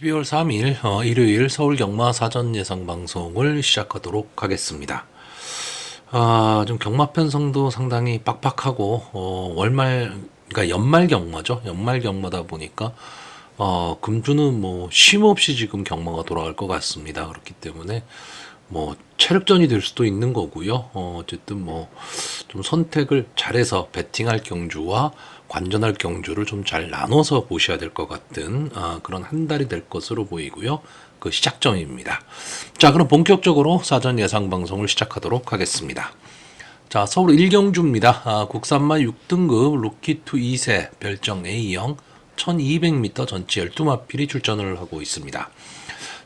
12월 3일 일요일 서울 경마 사전 예상 방송을 시작하도록 하겠습니다. 좀 경마 편성도 상당히 빡빡하고 그러니까 연말 경마죠. 연말 경마다 보니까 금주는 뭐 쉼 없이 지금 경마가 돌아갈 것 같습니다. 그렇기 때문에 뭐 체력전이 될 수도 있는 거고요. 어쨌든 뭐 좀 선택을 잘해서 배팅할 경주와 관전할 경주를 좀 잘 나눠서 보셔야 될 것 같은 그런 한 달이 될 것으로 보이고요. 그 시작점입니다. 자, 그럼 본격적으로 사전 예상 방송을 시작하도록 하겠습니다. 자, 서울 1경주입니다. 국산마 6등급 루키2 2세 별정 A형 1200m 전치 12마필이 출전을 하고 있습니다.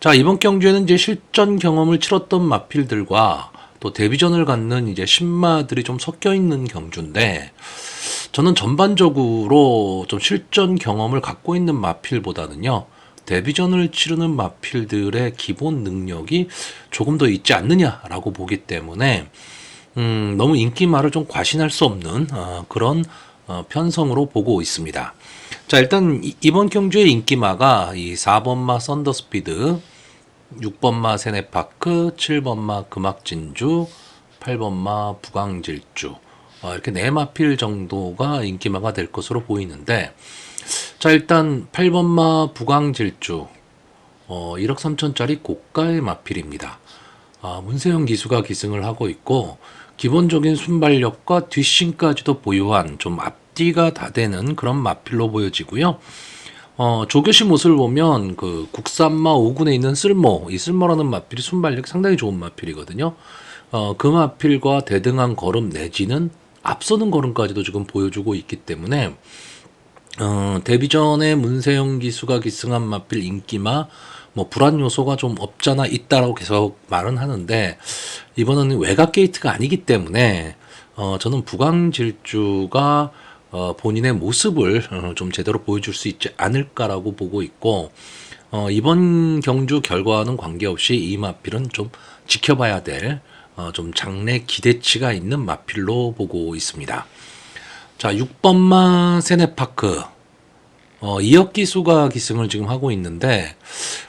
자, 이번 경주에는 이제 실전 경험을 치렀던 마필들과 또 데뷔전을 갖는 이제 신마들이 좀 섞여 있는 경주인데, 저는 전반적으로 좀 실전 경험을 갖고 있는 마필보다는요, 데뷔전을 치르는 마필들의 기본 능력이 조금 더 있지 않느냐라고 보기 때문에, 너무 인기마를 좀 과신할 수 없는 그런 편성으로 보고 있습니다. 자, 일단 이번 경주의 인기마가 이 4번마 썬더스피드, 6번마 세네파크, 7번마 금악진주, 8번마 부강질주, 이렇게 4마필 정도가 인기마가 될 것으로 보이는데, 자, 일단 8번마 부강질주 1억 3천짜리 고가의 마필입니다. 문세영 기수가 기승을 하고 있고, 기본적인 순발력과 뒷심까지도 보유한 좀 앞뒤가 다 되는 그런 마필로 보여지고요. 조교시 모습을 보면 그 국산마 5군에 있는 쓸모, 이 쓸모라는 마필이 순발력이 상당히 좋은 마필이거든요. 그 마필과 대등한 걸음 내지는 앞서는 걸음까지도 지금 보여주고 있기 때문에 데뷔전에 문세영 기수가 기승한 마필 인기마, 뭐 불안 요소가 좀 없잖아 있다라고 계속 말은 하는데, 이번은 외곽 게이트가 아니기 때문에 저는 부강질주가 본인의 모습을 좀 제대로 보여줄 수 있지 않을까라고 보고 있고, 이번 경주 결과와는 관계없이 이 마필은 좀 지켜봐야 될 좀 장래 기대치가 있는 마필로 보고 있습니다. 자, 6번마 세네파크, 이혁 기수가 기승을 지금 하고 있는데,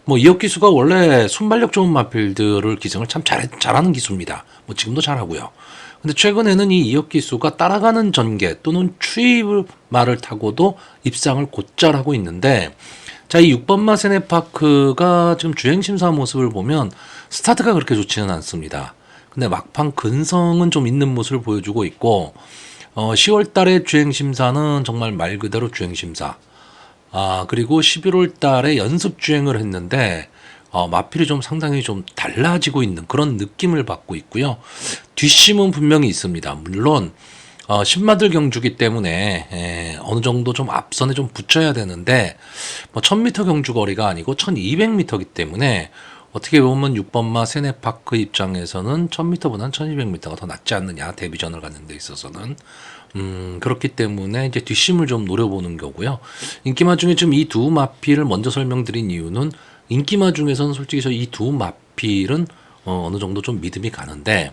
뭐 이혁 기수가 원래 순발력 좋은 마필들을 기승을 참 잘하는 기수입니다. 뭐 지금도 잘하고요. 근데 최근에는 이 이혁 기수가 따라가는 전개 또는 추이말을 타고도 입상을 곧잘 하고 있는데, 자, 이 6번마 세네파크가 지금 주행심사 모습을 보면 스타트가 그렇게 좋지는 않습니다. 근데 막판 근성은 좀 있는 모습을 보여주고 있고, 10월 달에 주행심사는 정말 말 그대로 주행심사. 그리고 11월 달에 연습 주행을 했는데, 마필이 좀 상당히 좀 달라지고 있는 그런 느낌을 받고 있고요. 뒷심은 분명히 있습니다. 물론, 신마들 경주기 때문에, 어느 정도 좀 앞선에 좀 붙여야 되는데, 뭐 1000m 경주 거리가 아니고 1200m이기 때문에, 어떻게 보면 6번마 세네파크 입장에서는 1000m보다는 1200m가 더 낫지 않느냐, 데뷔전을 갖는 데 있어서는. 그렇기 때문에 이제 뒷심을 좀 노려보는 거고요. 인기마 중에 지금 이 두 마필을 먼저 설명드린 이유는, 인기마 중에서는 솔직히 저 이 두 마필은 어느 정도 좀 믿음이 가는데,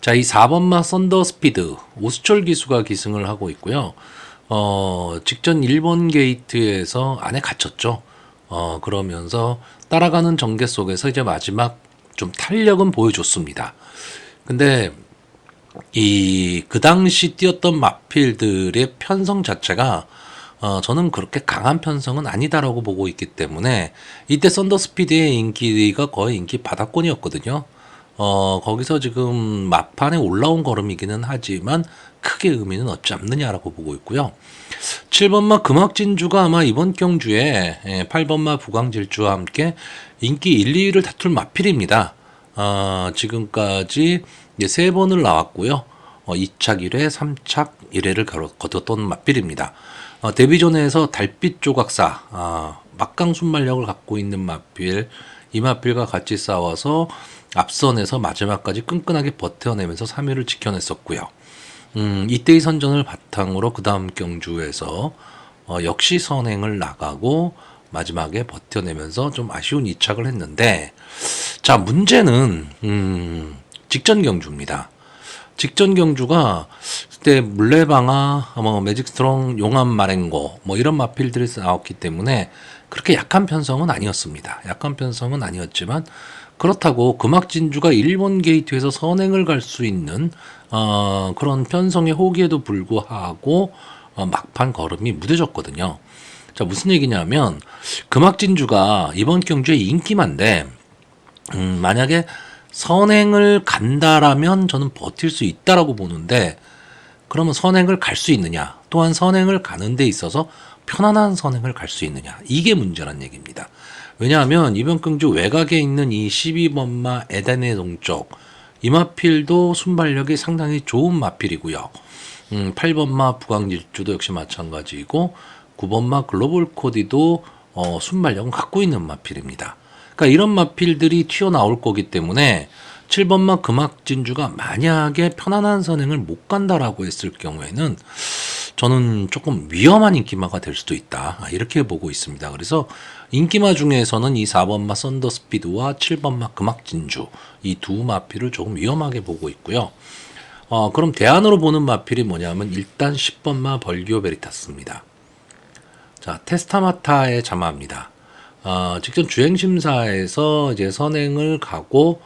자, 이 4번마 썬더스피드, 오수철 기수가 기승을 하고 있고요. 직전 1번 게이트에서 안에 갇혔죠. 그러면서 따라가는 전개 속에서 이제 마지막 좀 탄력은 보여줬습니다. 근데 그 당시 뛰었던 마필들의 편성 자체가 저는 그렇게 강한 편성은 아니다라고 보고 있기 때문에, 이때 썬더스피드의 인기가 거의 인기 바닥권이었거든요. 거기서 지금 막판에 올라온 걸음이기는 하지만 크게 의미는 없지 않느냐라고 보고 있고요. 7번마 금악진주가 아마 이번 경주에 8번마 부강질주와 함께 인기 1, 2위를 다툴 마필입니다. 지금까지 이제 3번을 나왔고요. 2착 1회, 3착 1회를 거뒀던 마필입니다. 데뷔전에서 달빛 조각사, 막강 순발력을 갖고 있는 마필, 이 마필과 같이 싸워서 앞선에서 마지막까지 끈끈하게 버텨내면서 3위를 지켜냈었고요. 이때의 선전을 바탕으로 그 다음 경주에서 역시 선행을 나가고 마지막에 버텨내면서 좀 아쉬운 2착을 했는데, 자, 문제는 직전 경주입니다. 직전 경주가 그때 물레방아, 매직스트롱, 용암 마랭고 뭐 이런 마필들이 나왔기 때문에 그렇게 약한 편성은 아니었습니다. 약한 편성은 아니었지만 그렇다고 금악진주가 일본 게이트에서 선행을 갈 수 있는 그런 편성의 호기에도 불구하고 막판 걸음이 무뎌졌거든요. 자, 무슨 얘기냐면 금악진주가 이번 경주에 인기만데 만약에 선행을 간다라면 저는 버틸 수 있다라고 보는데 그러면 선행을 갈 수 있느냐? 또한 선행을 가는 데 있어서 편안한 선행을 갈 수 있느냐? 이게 문제란 얘기입니다. 왜냐하면 이번 경주 외곽에 있는 이 12번마 에덴의 동쪽 이 마필도 순발력이 상당히 좋은 마필이고요. 8번마 부강질주도 역시 마찬가지이고 9번마 글로벌 코디도 순발력은 갖고 있는 마필입니다. 그러니까 이런 마필들이 튀어나올 거기 때문에 7번마 금악진주가 만약에 편안한 선행을 못 간다라고 했을 경우에는 저는 조금 위험한 인기마가 될 수도 있다. 이렇게 보고 있습니다. 그래서 인기마 중에서는 이 4번마 썬더스피드와 7번마 금악진주 이 두 마필을 조금 위험하게 보고 있고요. 그럼 대안으로 보는 마필이 뭐냐면 일단 10번마 벌기오 베리타스입니다. 자, 테스타마타의 자마입니다. 직전 주행심사에서 이제 선행을 가고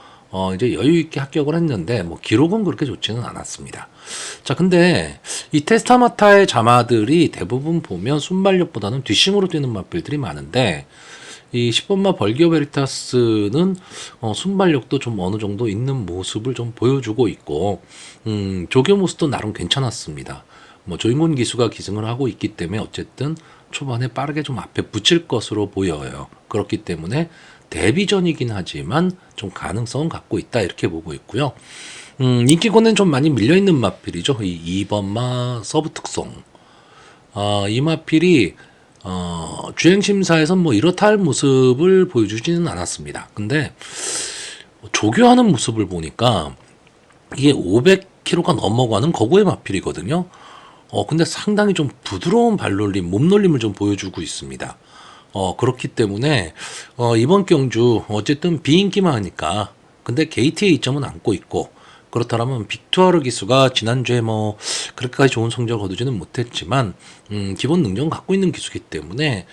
이제 여유 있게 합격을 했는데 뭐 기록은 그렇게 좋지는 않았습니다. 자, 근데 이 테스타마타의 자마들이 대부분 보면 순발력보다는 뒷심으로 뛰는 마필들이 많은데 이 10번마 벌기오 베리타스는 순발력도 좀 어느 정도 있는 모습을 좀 보여주고 있고 조교 모습도 나름 괜찮았습니다. 뭐 조인곤 기수가 기승을 하고 있기 때문에 어쨌든 초반에 빠르게 좀 앞에 붙일 것으로 보여요. 그렇기 때문에 데뷔전이긴 하지만 좀 가능성은 갖고 있다 이렇게 보고 있고요. 인기권은 좀 많이 밀려있는 마필이죠. 이 2번마 서브 특송. 이 마필이 주행심사에선 뭐 이렇다 할 모습을 보여주지는 않았습니다. 근데 조교하는 모습을 보니까 이게 500km가 넘어가는 거구의 마필이거든요. 근데 상당히 좀 부드러운 발놀림, 몸놀림을 좀 보여주고 있습니다. 그렇기 때문에, 이번 경주, 어쨌든 비인기만 하니까, 근데 게이트에 이점은 안고 있고, 그렇다면 빅투아르 기수가 지난주에 뭐, 그렇게까지 좋은 성적을 거두지는 못했지만, 기본 능력은 갖고 있는 기수이기 때문에,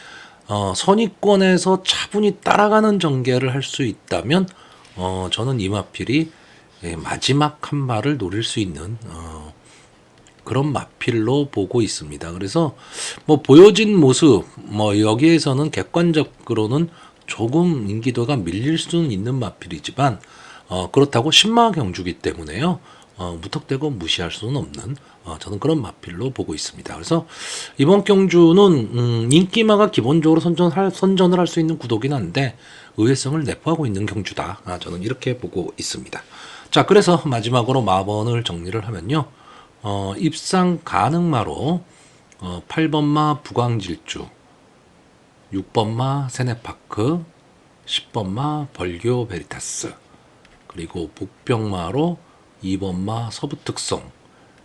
선위권에서 차분히 따라가는 전개를 할 수 있다면, 저는 이마필이 마지막 한 발을 노릴 수 있는, 그런 마필로 보고 있습니다. 그래서 뭐 보여진 모습 뭐 여기에서는 객관적으로는 조금 인기도가 밀릴 수는 있는 마필이지만 그렇다고 신마 경주기 때문에요. 무턱대고 무시할 수는 없는 저는 그런 마필로 보고 있습니다. 그래서 이번 경주는 인기마가 기본적으로 선전을 할 수 있는 구도긴 한데 의외성을 내포하고 있는 경주다. 저는 이렇게 보고 있습니다. 자, 그래서 마지막으로 마번을 정리를 하면요. 입상 가능마로 8번마 부광질주, 6번마 세네파크, 10번마 벌교 베리타스, 그리고 북병마로 2번마 서부특송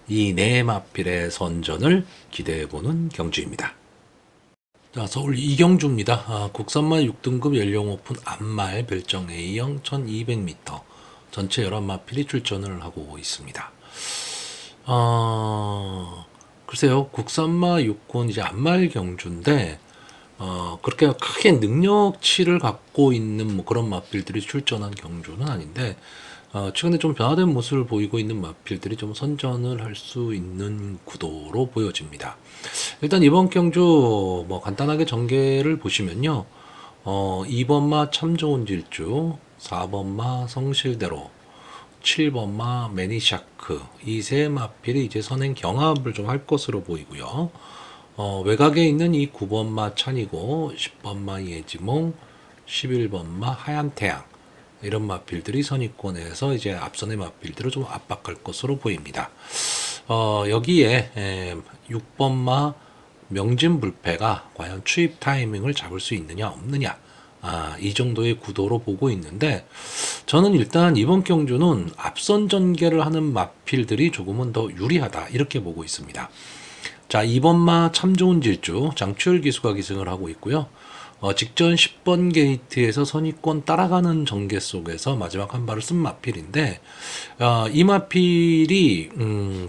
이 네 마필의 선전을 기대해보는 경주입니다. 자, 서울 이경주입니다. 국산마 6등급 연령 오픈 암말 별정 A형 1200m 전체 11마필이 출전을 하고 있습니다. 글쎄요, 국산마 6군 이제 암말 경주인데, 그렇게 크게 능력치를 갖고 있는 뭐 그런 마필들이 출전한 경주는 아닌데, 최근에 좀 변화된 모습을 보이고 있는 마필들이 좀 선전을 할 수 있는 구도로 보여집니다. 일단 이번 경주 뭐 간단하게 전개를 보시면요, 2번마 참 좋은 질주, 4번마 성실대로, 7번마 매니샤크 이 세 마필이 이제 선행 경합을 좀 할 것으로 보이고요. 외곽에 있는 이 9번마 찬이고 10번마 예지몽 11번마 하얀태양 이런 마필들이 선위권에서 이제 앞선의 마필들을 좀 압박할 것으로 보입니다. 여기에 6번마 명진불패가 과연 추입 타이밍을 잡을 수 있느냐 없느냐 이 정도의 구도로 보고 있는데 저는 일단 이번 경주는 앞선 전개를 하는 마필들이 조금은 더 유리하다 이렇게 보고 있습니다. 자, 2번마 참 좋은 질주 장추열 기수가 기승을 하고 있고요. 직전 10번 게이트에서 선위권 따라가는 전개 속에서 마지막 한 발을 쓴 마필인데 이 마필이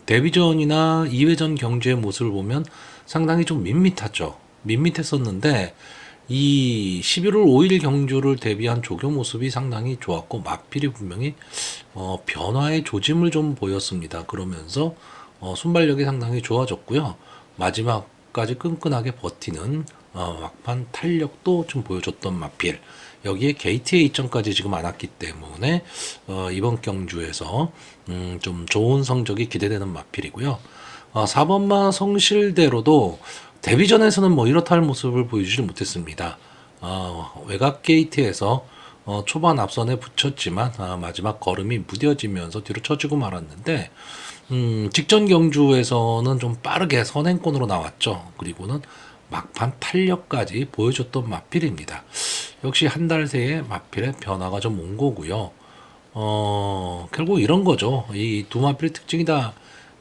데뷔전이나 2회전 경주의 모습을 보면 상당히 좀 밋밋하죠. 밋밋했었는데 이 11월 5일 경주를 대비한 조교 모습이 상당히 좋았고 마필이 분명히 변화의 조짐을 좀 보였습니다. 그러면서 순발력이 상당히 좋아졌고요. 마지막까지 끈끈하게 버티는 막판 탄력도 좀 보여줬던 마필. 여기에 게이트의 이점까지 지금 안 왔기 때문에 이번 경주에서 좀 좋은 성적이 기대되는 마필이고요. 4번마 성실대로도 데뷔전에서는 뭐 이렇다 할 모습을 보여주지 못했습니다. 외곽 게이트에서 초반 앞선에 붙였지만 마지막 걸음이 무뎌지면서 뒤로 쳐지고 말았는데 직전 경주에서는 좀 빠르게 선행권으로 나왔죠. 그리고는 막판 탄력까지 보여줬던 마필입니다. 역시 한 달 새에 마필의 변화가 좀 온 거고요. 결국 이런 거죠. 이 두 마필의 특징이 다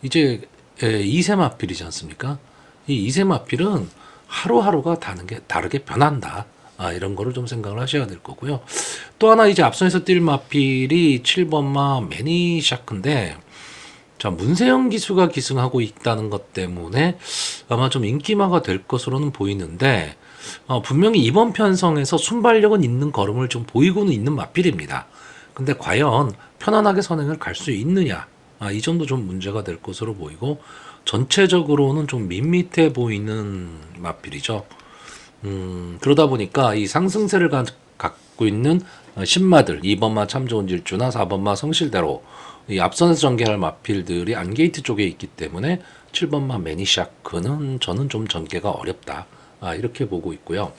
이제 2세 마필이지 않습니까? 이 2세 마필은 하루하루가 다르게 변한다. 이런 거를 좀 생각을 하셔야 될 거고요. 또 하나 이제 앞선에서 뛸 마필이 7번마 매니샤크인데, 자, 문세영 기수가 기승하고 있다는 것 때문에 아마 좀 인기마가 될 것으로는 보이는데, 분명히 이번 편성에서 순발력은 있는 걸음을 좀 보이고는 있는 마필입니다. 근데 과연 편안하게 선행을 갈 수 있느냐? 이 점도 좀 문제가 될 것으로 보이고, 전체적으로는 좀 밋밋해 보이는 마필이죠. 그러다 보니까 이 상승세를 갖고 있는 신마들, 2번마 참 좋은 질주나 4번마 성실대로 이 앞선에서 전개할 마필들이 안게이트 쪽에 있기 때문에 7번마 매니샤크는 저는 좀 전개가 어렵다. 이렇게 보고 있고요.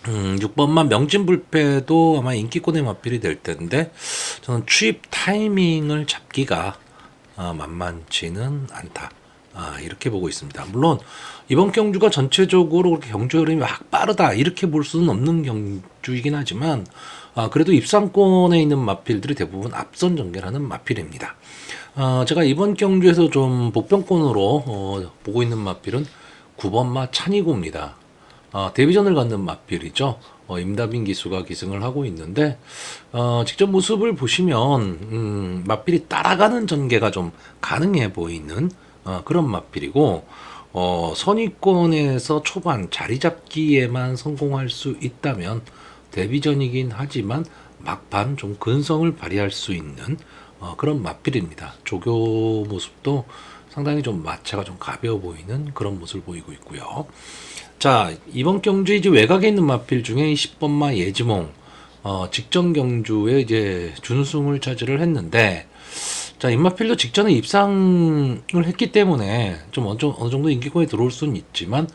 6번만 명진불패도 아마 인기권의 마필이 될 텐데 저는 추입 타이밍을 잡기가 만만치는 않다. 이렇게 보고 있습니다. 물론 이번 경주가 전체적으로 그렇게 경주 흐름이 막 빠르다 이렇게 볼 수는 없는 경주이긴 하지만 그래도 입상권에 있는 마필들이 대부분 앞선 전개를 하는 마필입니다. 제가 이번 경주에서 좀 복병권으로 보고 있는 마필은 9번마 찬이고입니다. 데뷔전을 갖는 마필이죠. 임다빈 기수가 기승을 하고 있는데 직접 모습을 보시면 마필이 따라가는 전개가 좀 가능해 보이는 그런 마필이고 선위권에서 초반 자리 잡기에만 성공할 수 있다면 데뷔전이긴 하지만 막판 좀 근성을 발휘할 수 있는 그런 마필입니다. 조교 모습도 상당히 좀 마차가 좀 가벼워 보이는 그런 모습을 보이고 있고요. 자, 이번 경주 이제 외곽에 있는 마필 중에 10번마 예지몽 직전 경주에 이제 준우승을 차지를 했는데, 자, 이 마필도 직전에 입상을 했기 때문에 좀 어느 정도 인기권에 들어올 수는 있지만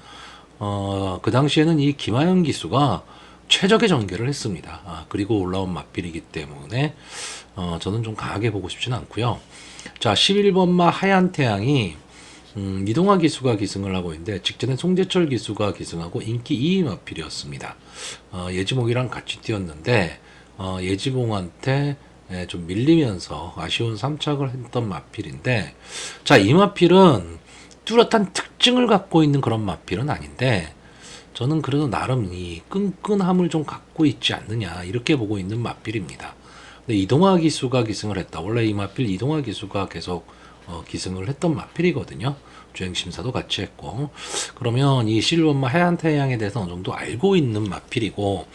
그 당시에는 이 김하영 기수가 최적의 전개를 했습니다. 그리고 올라온 마필이기 때문에 저는 좀 강하게 보고 싶지는 않고요. 자, 11번마 하얀 태양이 이동화 기수가 기승을 하고 있는데 직전에 송재철 기수가 기승하고 인기 2위 마필이었습니다. 예지몽이랑 같이 뛰었는데 예지몽한테 좀 밀리면서 아쉬운 3착을 했던 마필인데, 자, 이 마필은 뚜렷한 특징을 갖고 있는 그런 마필은 아닌데 저는 그래도 나름 이 끈끈함을 좀 갖고 있지 않느냐 이렇게 보고 있는 마필입니다. 근데 이동화 기수가 기승을 했다. 원래 이 마필 이동화 기수가 계속 기승을 했던 마필이거든요. 주행심사도 같이 했고, 그러면 이 실버마 해안태양에 대해서 어느 정도 알고 있는 마필이고,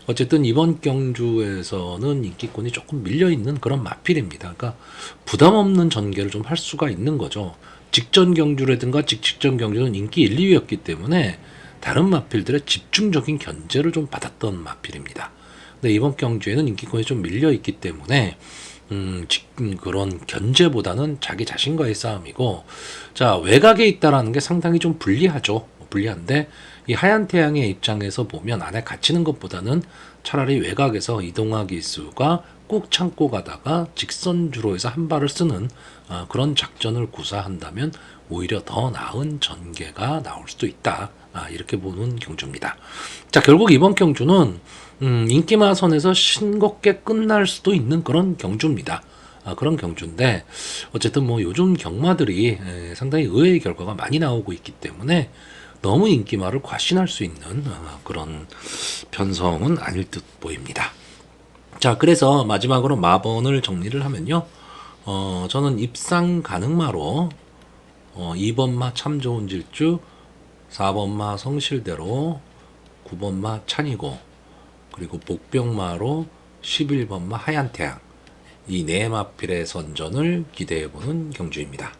어쨌든 이번 경주에서는 인기권이 조금 밀려있는 그런 마필입니다. 그러니까 부담 없는 전개를 좀 할 수가 있는 거죠. 직전 경주라든가 직전 경주는 인기 1, 2위였기 때문에 다른 마필들의 집중적인 견제를 좀 받았던 마필입니다. 근데 이번 경주에는 인기권이 좀 밀려있기 때문에 그런 견제보다는 자기 자신과의 싸움이고, 자, 외곽에 있다라는 게 상당히 좀 불리하죠. 불리한데 이 하얀 태양의 입장에서 보면 안에 갇히는 것보다는 차라리 외곽에서 이동화 기수가 꾹 참고 가다가 직선주로에서 한 발을 쓰는 그런 작전을 구사한다면 오히려 더 나은 전개가 나올 수도 있다. 이렇게 보는 경주입니다. 자, 결국 이번 경주는 인기마선에서 싱겁게 끝날 수도 있는 그런 경주입니다. 그런 경주인데 어쨌든 뭐 요즘 경마들이 상당히 의외의 결과가 많이 나오고 있기 때문에 너무 인기마를 과신할 수 있는 그런 편성은 아닐 듯 보입니다. 자, 그래서 마지막으로 마번을 정리를 하면요. 저는 입상 가능마로 2번마 참 좋은 질주, 4번마 성실대로, 9번마 찬이고, 그리고 복병마로 11번마 하얀태양, 이 네 마필의 선전을 기대해보는 경주입니다.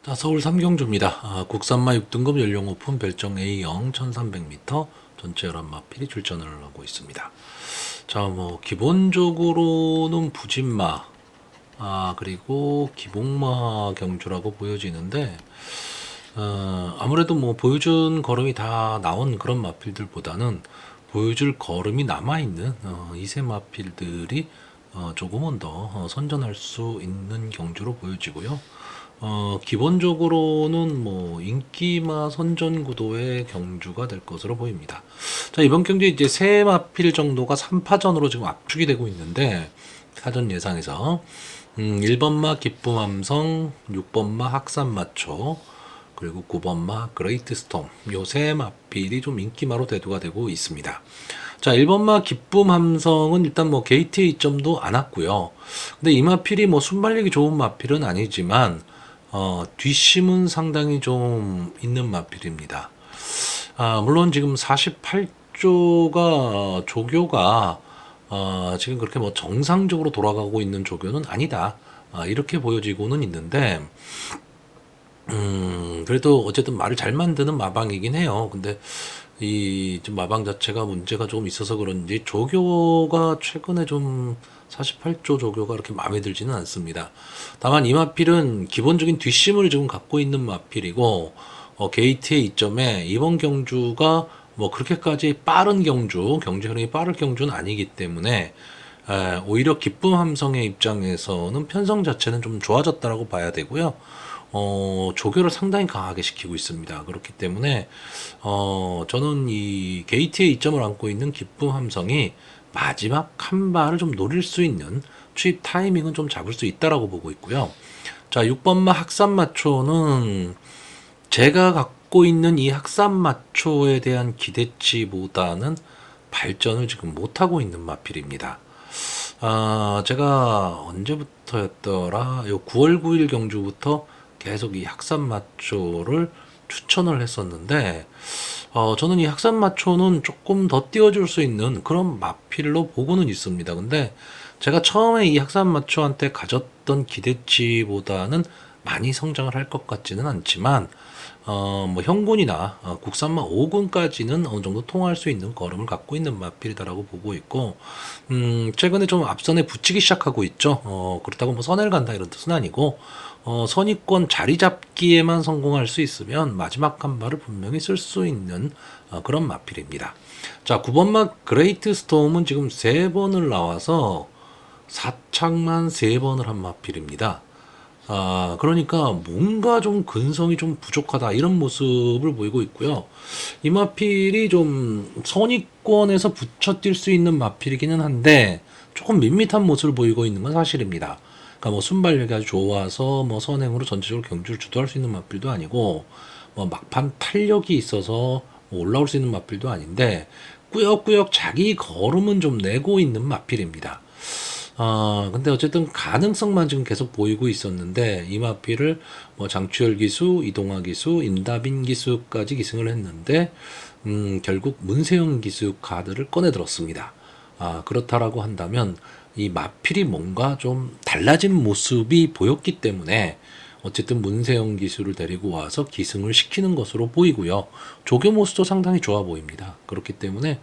자, 서울 3경주입니다. 국산마 6등급 연령 오픈 별정 A형 1300m 전체 11마필이 출전을 하고 있습니다. 자, 뭐 기본적으로는 부진마, 그리고 기복마 경주라고 보여지는데, 아무래도 뭐 보여준 걸음이 다 나온 그런 마필들보다는 보여줄 걸음이 남아있는 이세 마필들이 조금은 더 선전할 수 있는 경주로 보여지고요. 기본적으로는 뭐 인기마 선전 구도의 경주가 될 것으로 보입니다. 자, 이번 경주 이제 세 마필 정도가 3파전으로 지금 압축이 되고 있는데, 사전 예상에서 1번마 기쁨함성, 6번마 학산마초, 그리고 9번마 그레이트 스톰, 요 세 마필이 좀 인기마로 대두가 되고 있습니다. 자, 1번마 기쁨 함성은 일단 뭐 게이트의 이점도 안 왔고요. 근데 이 마필이 뭐 순발력이 좋은 마필은 아니지만 뒷심은 상당히 좀 있는 마필입니다. 물론 지금 48조가 조교가 지금 그렇게 뭐 정상적으로 돌아가고 있는 조교는 아니다. 이렇게 보여지고는 있는데, 그래도 어쨌든 말을 잘 만드는 마방이긴 해요. 근데 이 좀 마방 자체가 문제가 좀 있어서 그런지 조교가 최근에 좀 48조 조교가 그렇게 마음에 들지는 않습니다. 다만 이 마필은 기본적인 뒷심을 지금 갖고 있는 마필이고, 게이트의 이점에 이번 경주가 뭐 그렇게까지 빠른 경주 흐름이 빠른 경주는 아니기 때문에 오히려 기쁨 함성의 입장에서는 편성 자체는 좀 좋아졌다라고 봐야 되고요. 조교를 상당히 강하게 시키고 있습니다. 그렇기 때문에 저는 이 게이트의 이점을 안고 있는 기쁨 함성이 마지막 한 발을 좀 노릴 수 있는 취입 타이밍은 좀 잡을 수 있다라고 보고 있고요. 자, 6번마 학산마초는 제가 갖고 있는 이 학산마초에 대한 기대치보다는 발전을 지금 못하고 있는 마필입니다. 제가 언제부터였더라? 요 9월 9일 경주부터 계속 이 학산마초를 추천을 했었는데, 저는 이 학산마초는 조금 더 띄워줄 수 있는 그런 마필로 보고는 있습니다. 근데 제가 처음에 이 학산마초한테 가졌던 기대치보다는 많이 성장을 할 것 같지는 않지만, 뭐 형군이나 국산마 5군까지는 어느 정도 통할 수 있는 걸음을 갖고 있는 마필이다라고 보고 있고, 최근에 좀 앞선에 붙이기 시작하고 있죠. 그렇다고 뭐 선을 간다 이런 뜻은 아니고, 선입권 자리 잡기에만 성공할 수 있으면 마지막 한 발을 분명히 쓸 수 있는 그런 마필입니다. 자, 9번마 그레이트 스톰은 지금 3번을 나와서 사착만 3번을 한 마필입니다. 그러니까 뭔가 좀 근성이 좀 부족하다 이런 모습을 보이고 있고요. 이 마필이 좀 선입권에서 붙여 뛸 수 있는 마필이기는 한데 조금 밋밋한 모습을 보이고 있는 건 사실입니다. 그러니까 뭐 순발력이 아주 좋아서 뭐 선행으로 전체적으로 경주를 주도할 수 있는 마필도 아니고, 뭐 막판 탄력이 있어서 뭐 올라올 수 있는 마필도 아닌데 꾸역꾸역 자기 걸음은 좀 내고 있는 마필입니다. 근데 어쨌든 가능성만 지금 계속 보이고 있었는데, 이 마필을 뭐 장추열 기수, 이동화 기수, 임다빈 기수까지 기승을 했는데, 결국 문세영 기수 카드를 꺼내 들었습니다. 그렇다라고 한다면, 이 마필이 뭔가 좀 달라진 모습이 보였기 때문에, 어쨌든 문세영 기수를 데리고 와서 기승을 시키는 것으로 보이고요. 조교 모습도 상당히 좋아 보입니다. 그렇기 때문에,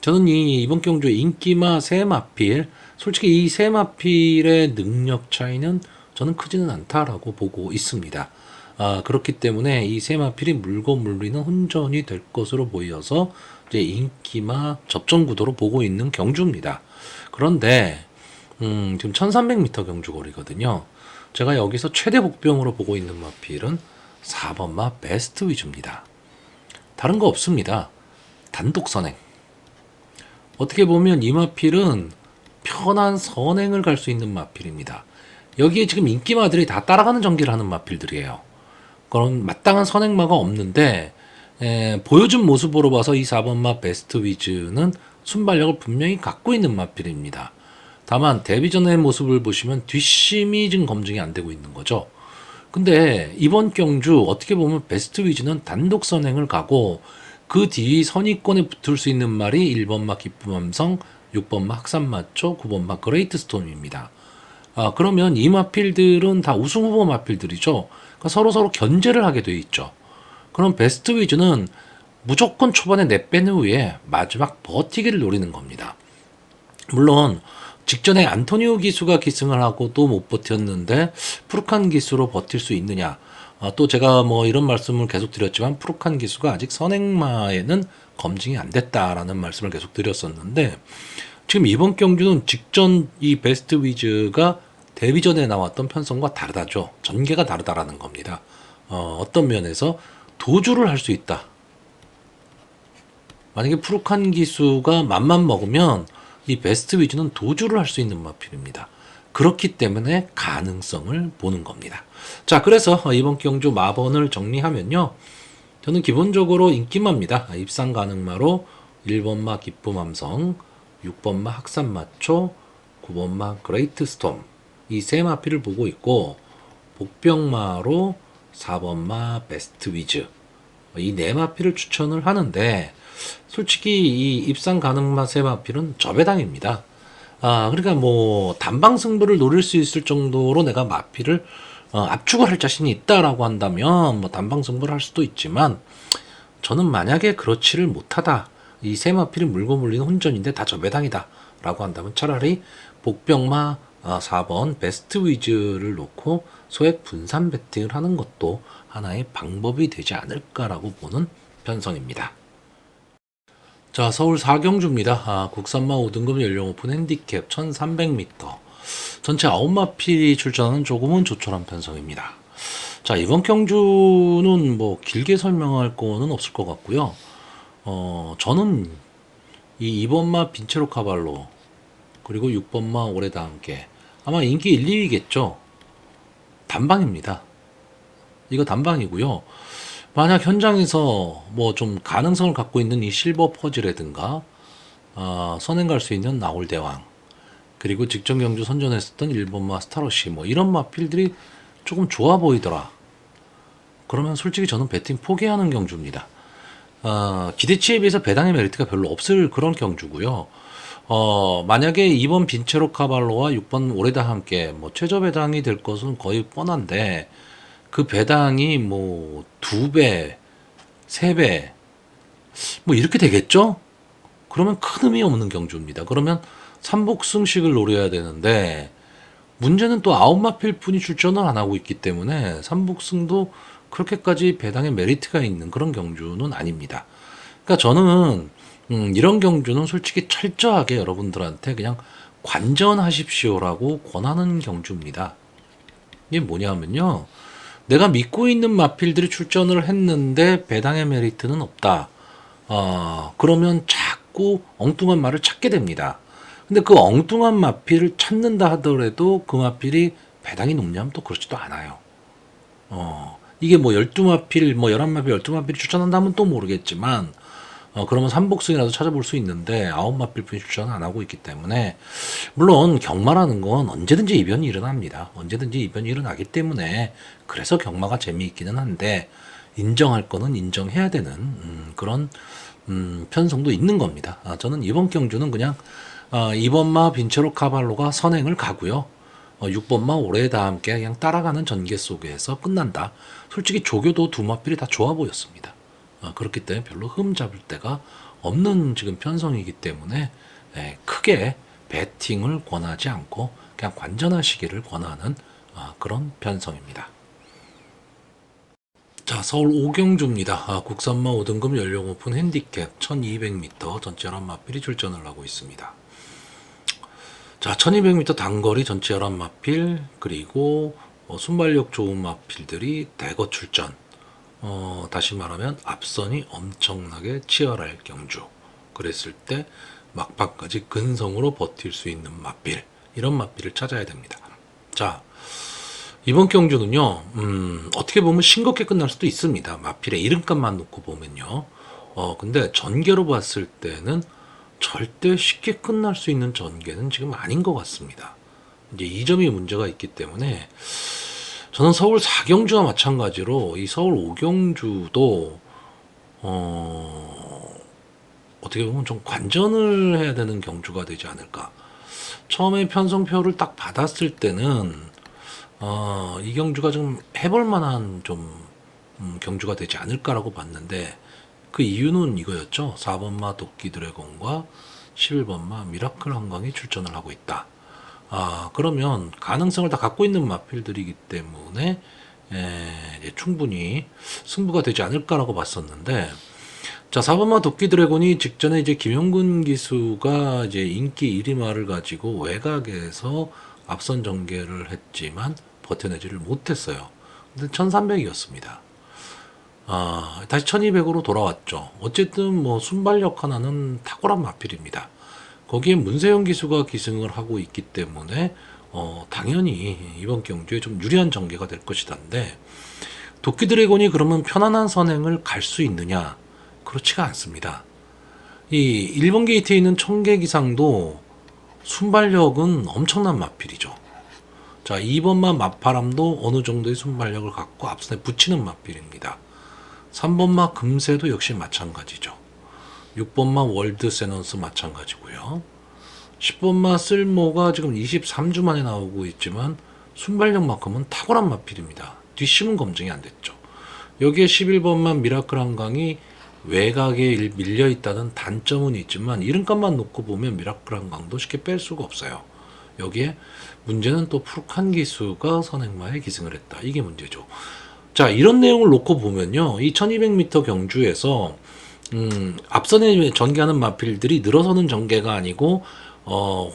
저는 이번 경주 인기마 세 마필, 솔직히 이 세 마필의 능력 차이는 저는 크지는 않다라고 보고 있습니다. 그렇기 때문에 이 세 마필이 물고 물리는 혼전이 될 것으로 보여서 이제 인기마 접전 구도로 보고 있는 경주입니다. 그런데 지금 1300m 경주 거리거든요. 제가 여기서 최대 복병으로 보고 있는 마필은 4번마 베스트 위주입니다. 다른 거 없습니다. 단독 선행. 어떻게 보면 이 마필은 편한 선행을 갈 수 있는 마필입니다. 여기에 지금 인기마들이 다 따라가는 전기를 하는 마필들이에요. 그런 마땅한 선행마가 없는데, 보여준 모습으로 봐서 이 4번마 베스트 위즈는 순발력을 분명히 갖고 있는 마필입니다. 다만 데뷔 전의 모습을 보시면 뒷심이 지금 검증이 안 되고 있는 거죠. 근데 이번 경주 어떻게 보면 베스트 위즈는 단독 선행을 가고 그 뒤 선위권에 붙을 수 있는 말이 1번마 기쁨함성, 6번마 학산마초, 9번마 그레이트 스톰입니다. 그러면 이 마필들은 다 우승 후보 마필들이죠. 그러니까 서로 견제를 하게 돼 있죠. 그럼 베스트 위즈는 무조건 초반에 내뺀 후에 마지막 버티기를 노리는 겁니다. 물론 직전에 안토니오 기수가 기승을 하고도 못 버텼는데 푸르칸 기수로 버틸 수 있느냐. 또 제가 뭐 이런 말씀을 계속 드렸지만 푸르칸 기수가 아직 선행마에는 검증이 안 됐다라는 말씀을 계속 드렸었는데 지금 이번 경주는 직전 이 베스트 위즈가 데뷔전에 나왔던 편성과 다르다죠. 전개가 다르다라는 겁니다. 어떤 면에서 도주를 할 수 있다. 만약에 푸르칸 기수가 맘만 먹으면 이 베스트 위즈는 도주를 할 수 있는 마필입니다. 그렇기 때문에 가능성을 보는 겁니다. 자, 그래서 이번 경주 마번을 정리하면요. 저는 기본적으로 인기마입니다. 입상 가능마로 1번마 기쁨함성, 6번마 학산마초, 9번마 그레이트 스톰 이 세 마필을 보고 있고 복병마로 4번마 베스트 위즈 이 네 마필을 추천을 하는데 솔직히 이 입상 가능마 세 마필은 저배당입니다. 그러니까 뭐 단방 승부를 노릴 수 있을 정도로 내가 마필을 압축을 할 자신이 있다라고 한다면 뭐 단방 승부를 할 수도 있지만 저는 만약에 그렇지를 못하다. 이 세 마필이 물고 물리는 혼전인데 다 저배당이다 라고 한다면 차라리 복병마 4번 베스트 위즈를 놓고 소액 분산 베팅을 하는 것도 하나의 방법이 되지 않을까라고 보는 편성입니다. 자, 서울 4경주입니다. 국산마 5등급 연령 오픈 핸디캡 1300m. 전체 9마필이 출전하는 조금은 조촐한 편성입니다. 자, 이번 경주는 뭐 길게 설명할 거는 없을 것 같고요. 저는 이 2번마 빈체로 카발로 그리고 6번마 올해다 함께 아마 인기 1, 2위겠죠. 단방입니다. 이거 단방이고요. 만약 현장에서 뭐 좀 가능성을 갖고 있는 이 실버 퍼즈라든가 선행 갈 수 있는 나올 대왕 그리고 직전 경주 선전했었던 1번마 스타러시 뭐 이런 마필들이 조금 좋아 보이더라. 그러면 솔직히 저는 배팅 포기하는 경주입니다. 기대치에 비해서 배당의 메리트가 별로 없을 그런 경주고요. 만약에 2번 빈체로 카발로와 6번 올해다 함께 뭐 최저 배당이 될 것은 거의 뻔한데 그 배당이 뭐 2배, 3배 뭐 이렇게 되겠죠? 그러면 큰 의미 없는 경주입니다. 그러면 삼복승식을 노려야 되는데 문제는 또 9마필 뿐이 출전을 안 하고 있기 때문에 삼복승도 그렇게까지 배당의 메리트가 있는 그런 경주는 아닙니다. 그러니까 저는 이런 경주는 솔직히 철저하게 여러분들한테 그냥 관전하십시오라고 권하는 경주입니다. 이게 뭐냐면요. 내가 믿고 있는 마필들이 출전을 했는데 배당의 메리트는 없다. 그러면 자꾸 엉뚱한 말을 찾게 됩니다. 근데 그 엉뚱한 마필을 찾는다 하더라도 그 마필이 배당이 높냐면 또 그렇지도 않아요. 이게 뭐 12마필, 뭐 11마필, 12마필이 추천한다면 또 모르겠지만, 그러면 삼복승이라도 찾아볼 수 있는데, 9마필 뿐이 추천을 안 하고 있기 때문에, 물론 경마라는 건 언제든지 이변이 일어납니다. 언제든지 이변이 일어나기 때문에, 그래서 경마가 재미있기는 한데, 인정할 거는 인정해야 되는, 그런, 편성도 있는 겁니다. 저는 이번 경주는 그냥, 2번마 빈체로 카발로가 선행을 가고요. 6번마 올해다 함께 그냥 따라가는 전개 속에서 끝난다. 솔직히 조교도 두 마필이 다 좋아 보였습니다. 그렇기 때문에 별로 흠 잡을 데가 없는 지금 편성이기 때문에 크게 배팅을 권하지 않고 그냥 관전하시기를 권하는 그런 편성입니다. 자, 서울 5경주입니다. 국산마 5등급 연령 오픈 핸디캡 1200m 전체 11마필이 출전을 하고 있습니다. 자, 1200m 단거리 전체 11마필 그리고 순발력 좋은 마필들이 대거 출전. 다시 말하면 앞선이 엄청나게 치열할 경주. 그랬을 때 막판까지 근성으로 버틸 수 있는 마필. 이런 마필을 찾아야 됩니다. 자, 이번 경주는요. 어떻게 보면 싱겁게 끝날 수도 있습니다. 마필의 이름값만 놓고 보면요. 근데 전개로 봤을 때는 절대 쉽게 끝날 수 있는 전개는 지금 아닌 것 같습니다. 이제 이 점이 문제가 있기 때문에 저는 서울 4경주와 마찬가지로 이 서울 5경주도 어, 어떻게 보면 좀 관전을 해야 되는 경주가 되지 않을까. 처음에 편성표를 딱 받았을 때는 이 경주가 좀 해볼 만한 좀 경주가 되지 않을까라고 봤는데 그 이유는 이거였죠. 4번마 도끼 드래곤과 11번마 미라클 한강이 출전을 하고 있다. 그러면 가능성을 다 갖고 있는 마필들이기 때문에 이제 충분히 승부가 되지 않을까라고 봤었는데, 자, 4번마 도끼 드래곤이 직전에 이제 김영근 기수가 이제 인기 1위마를 가지고 외곽에서 앞선 전개를 했지만 버텨내지를 못했어요. 근데 1300이었습니다. 다시 1200으로 돌아왔죠. 어쨌든 뭐 순발력 하나는 탁월한 마필입니다. 거기에 문세영 기수가 기승을 하고 있기 때문에 당연히 이번 경주에 좀 유리한 전개가 될 것이다인데, 도끼 드래곤이 그러면 편안한 선행을 갈 수 있느냐? 그렇지가 않습니다. 이 1번 게이트에 있는 청계 기상도 순발력은 엄청난 마필이죠. 자, 2번만 마파람도 어느 정도의 순발력을 갖고 앞선에 붙이는 마필입니다. 3번마 금세도 역시 마찬가지죠. 6번마 월드 세넌스 마찬가지고요. 10번마 쓸모가 지금 23주 만에 나오고 있지만 순발력만큼은 탁월한 마필입니다. 뒷심은 검증이 안 됐죠. 여기에 11번만 미라클 한강이 외곽에 밀려있다는 단점은 있지만 이름값만 놓고 보면 미라클 한강도 쉽게 뺄 수가 없어요. 여기에 문제는 또 푸르칸 기수가 선행마에 기승을 했다. 이게 문제죠. 자, 이런 내용을 놓고 보면요. 이 1200m 경주에서 앞선에 전개하는 마필들이 늘어서는 전개가 아니고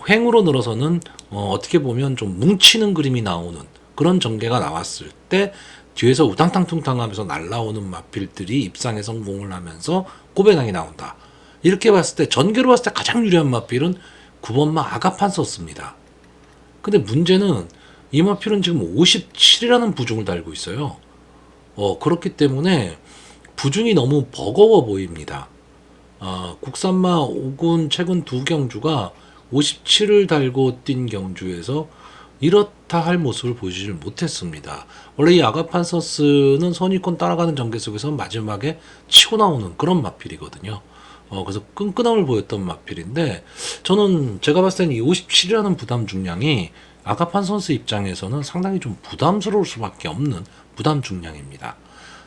횡으로 늘어서는 어떻게 보면 좀 뭉치는 그림이 나오는 그런 전개가 나왔을 때 뒤에서 우당탕퉁탕 하면서 날라오는 마필들이 입상에 성공을 하면서 고배낭이 나온다. 이렇게 봤을 때 전개로 봤을 때 가장 유리한 마필은 9번마 아가판서스입니다. 근데 문제는 이 마필은 지금 57이라는 부중을 달고 있어요. 그렇기 때문에 부중이 너무 버거워 보입니다. 국산마 5군 최근 두 경주가 57을 달고 뛴 경주에서 이렇다 할 모습을 보여주질 못했습니다. 원래 이 아가판서스는 선입권 따라가는 전개 속에서 마지막에 치고 나오는 그런 마필이거든요. 그래서 끈끈함을 보였던 마필인데, 저는 제가 봤을 때는 이 57이라는 부담 중량이 아가판 선수 입장에서는 상당히 좀 부담스러울 수밖에 없는 부담 중량입니다.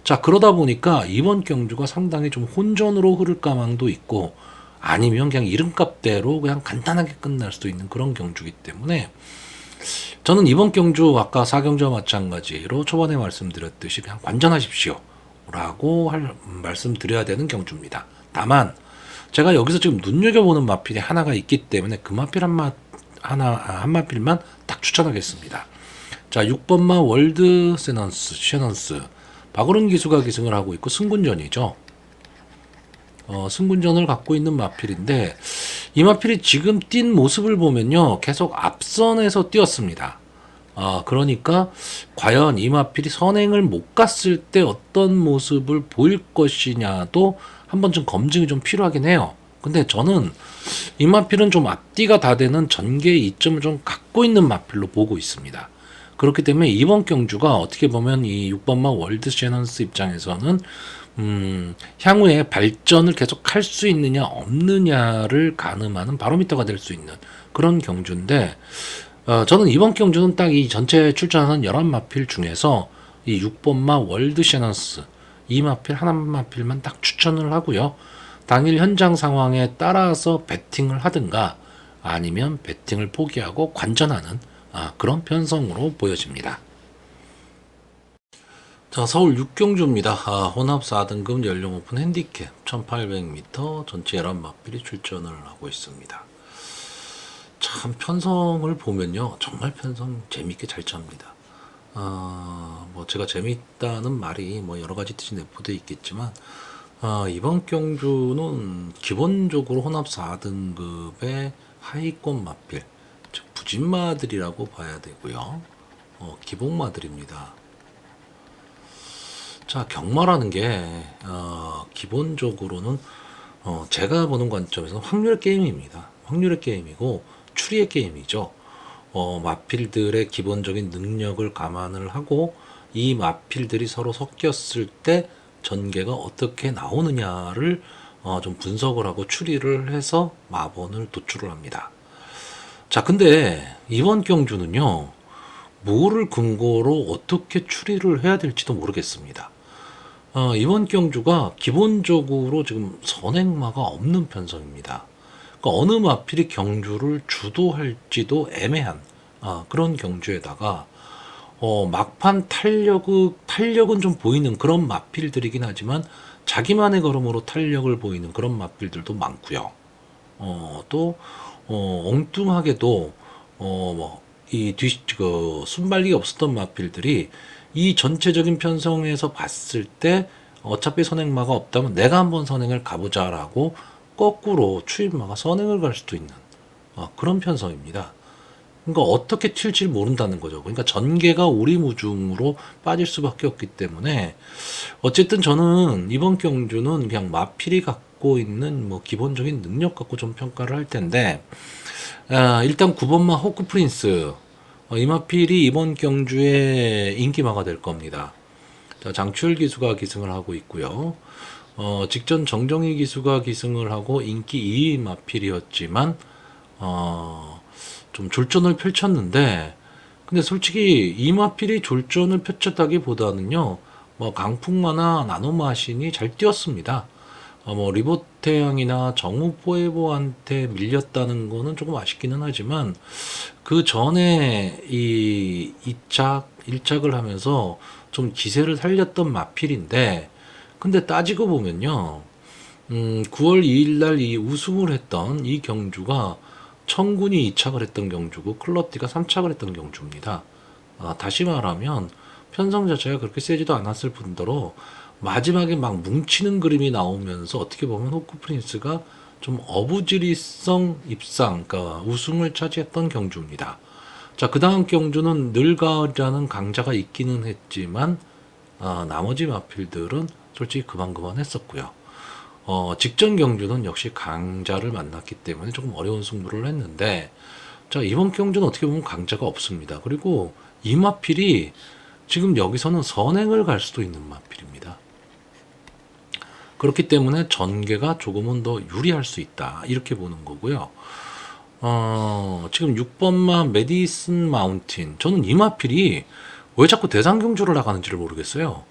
자, 그러다 보니까 이번 경주가 상당히 좀 혼전으로 흐를 가망도 있고, 아니면 그냥 이름값대로 그냥 간단하게 끝날 수도 있는 그런 경주이기 때문에, 저는 이번 경주 아까 4경주와 마찬가지로 초반에 말씀드렸듯이 그냥 관전하십시오 라고 말씀드려야 되는 경주입니다. 다만 제가 여기서 지금 눈여겨보는 마필이 하나가 있기 때문에 그 마필 한 마필만 딱 추천하겠습니다. 자, 6번마 월드 셔넌스 박오른 기수가 기승을 하고 있고 승군전이죠. 승군전을 갖고 있는 마필인데, 이 마필이 지금 뛴 모습을 보면요 계속 앞선에서 뛰었습니다. 그러니까 과연 이 마필이 선행을 못 갔을 때 어떤 모습을 보일 것이냐도 한 번쯤 검증이 좀 필요하긴 해요. 근데 저는 이 마필은 좀 앞뒤가 다 되는 전개의 이점을 좀 갖고 있는 마필로 보고 있습니다. 그렇기 때문에 이번 경주가 어떻게 보면 이 6번마 월드 셔넌스 입장에서는 향후에 발전을 계속 할 수 있느냐 없느냐를 가늠하는 바로미터가 될 수 있는 그런 경주인데, 저는 이번 경주는 딱 이 전체 출전하는 11마필 중에서 이 6번마 월드 셔넌스 이 마필 하나 마필만 딱 추천을 하고요. 당일 현장 상황에 따라서 배팅을 하든가 아니면 배팅을 포기하고 관전하는 그런 편성으로 보여집니다. 자, 서울 6경주입니다. 혼합 4등급 연령 오픈 핸디캡 1800m 전체 11마필이 출전을 하고 있습니다. 참 편성을 보면요 정말 편성 재밌게 잘 짭니다. 뭐 제가 재밌다는 말이 뭐 여러 가지 뜻이 내포되어 있겠지만, 이번 경주는 기본적으로 혼합 4등급의 하위권 마필, 즉 부진마들이라고 봐야 되고요. 기복마들입니다. 자, 경마라는 게 기본적으로는 제가 보는 관점에서 확률의 게임입니다. 확률의 게임이고 추리의 게임이죠. 마필들의 기본적인 능력을 감안을 하고 이 마필들이 서로 섞였을 때 전개가 어떻게 나오느냐를 좀 분석을 하고 추리를 해서 마번을 도출을 합니다. 자, 근데 이번 경주는요, 뭐를 근거로 어떻게 추리를 해야 될지도 모르겠습니다. 이번 경주가 기본적으로 지금 선행마가 없는 편성입니다. 그러니까 어느 마필이 경주를 주도할지도 애매한 그런 경주에다가 막판 탄력은 좀 보이는 그런 마필들이긴 하지만 자기만의 걸음으로 탄력을 보이는 그런 마필들도 많고요. 또 엉뚱하게도 그 순발력이 없었던 마필들이 이 전체적인 편성에서 봤을 때 어차피 선행마가 없다면 내가 한번 선행을 가보자라고 거꾸로 추임마가 선행을 갈 수도 있는 그런 편성입니다. 그러니까 어떻게 튈지 모른다는 거죠. 그러니까 전개가 오리무중으로 빠질 수밖에 없기 때문에 어쨌든 저는 이번 경주는 그냥 마필이 갖고 있는 뭐 기본적인 능력 갖고 좀 평가를 할 텐데, 일단 9번마 호크 프린스, 이 마필이 이번 경주에 인기마가 될 겁니다. 자, 장추열 기수가 기승을 하고 있고요. 직전 정정희 기수가 기승을 하고 인기 2위 마필이었지만 좀 졸전을 펼쳤는데, 근데 솔직히 이 마필이 졸전을 펼쳤다기보다는요, 뭐 강풍마나 나노마신이 잘 뛰었습니다. 뭐 리보태양이나 정우 포에버한테 밀렸다는 거는 조금 아쉽기는 하지만 그 전에 이 2착, 1착을 하면서 좀 기세를 살렸던 마필인데, 근데 따지고 보면요, 9월 2일 날 이 우승을 했던 이 경주가 청군이 2착을 했던 경주고 클럽디가 3착을 했던 경주입니다. 다시 말하면 편성 자체가 그렇게 세지도 않았을 뿐더러 마지막에 막 뭉치는 그림이 나오면서 어떻게 보면 호크 프린스가 좀 어부지리성 입상, 그러니까 우승을 차지했던 경주입니다. 자, 그 다음 경주는 늘가을이라는 강자가 있기는 했지만 나머지 마필들은 솔직히 그만 했었고요. 직전 경주는 역시 강자를 만났기 때문에 조금 어려운 승부를 했는데, 자, 이번 경주는 어떻게 보면 강자가 없습니다. 그리고 이 마필이 지금 여기서는 선행을 갈 수도 있는 마필입니다. 그렇기 때문에 전개가 조금은 더 유리할 수 있다, 이렇게 보는 거고요. 지금 6번마 메디슨 마운틴, 저는 이 마필이 왜 자꾸 대상 경주를 나가는지를 모르겠어요.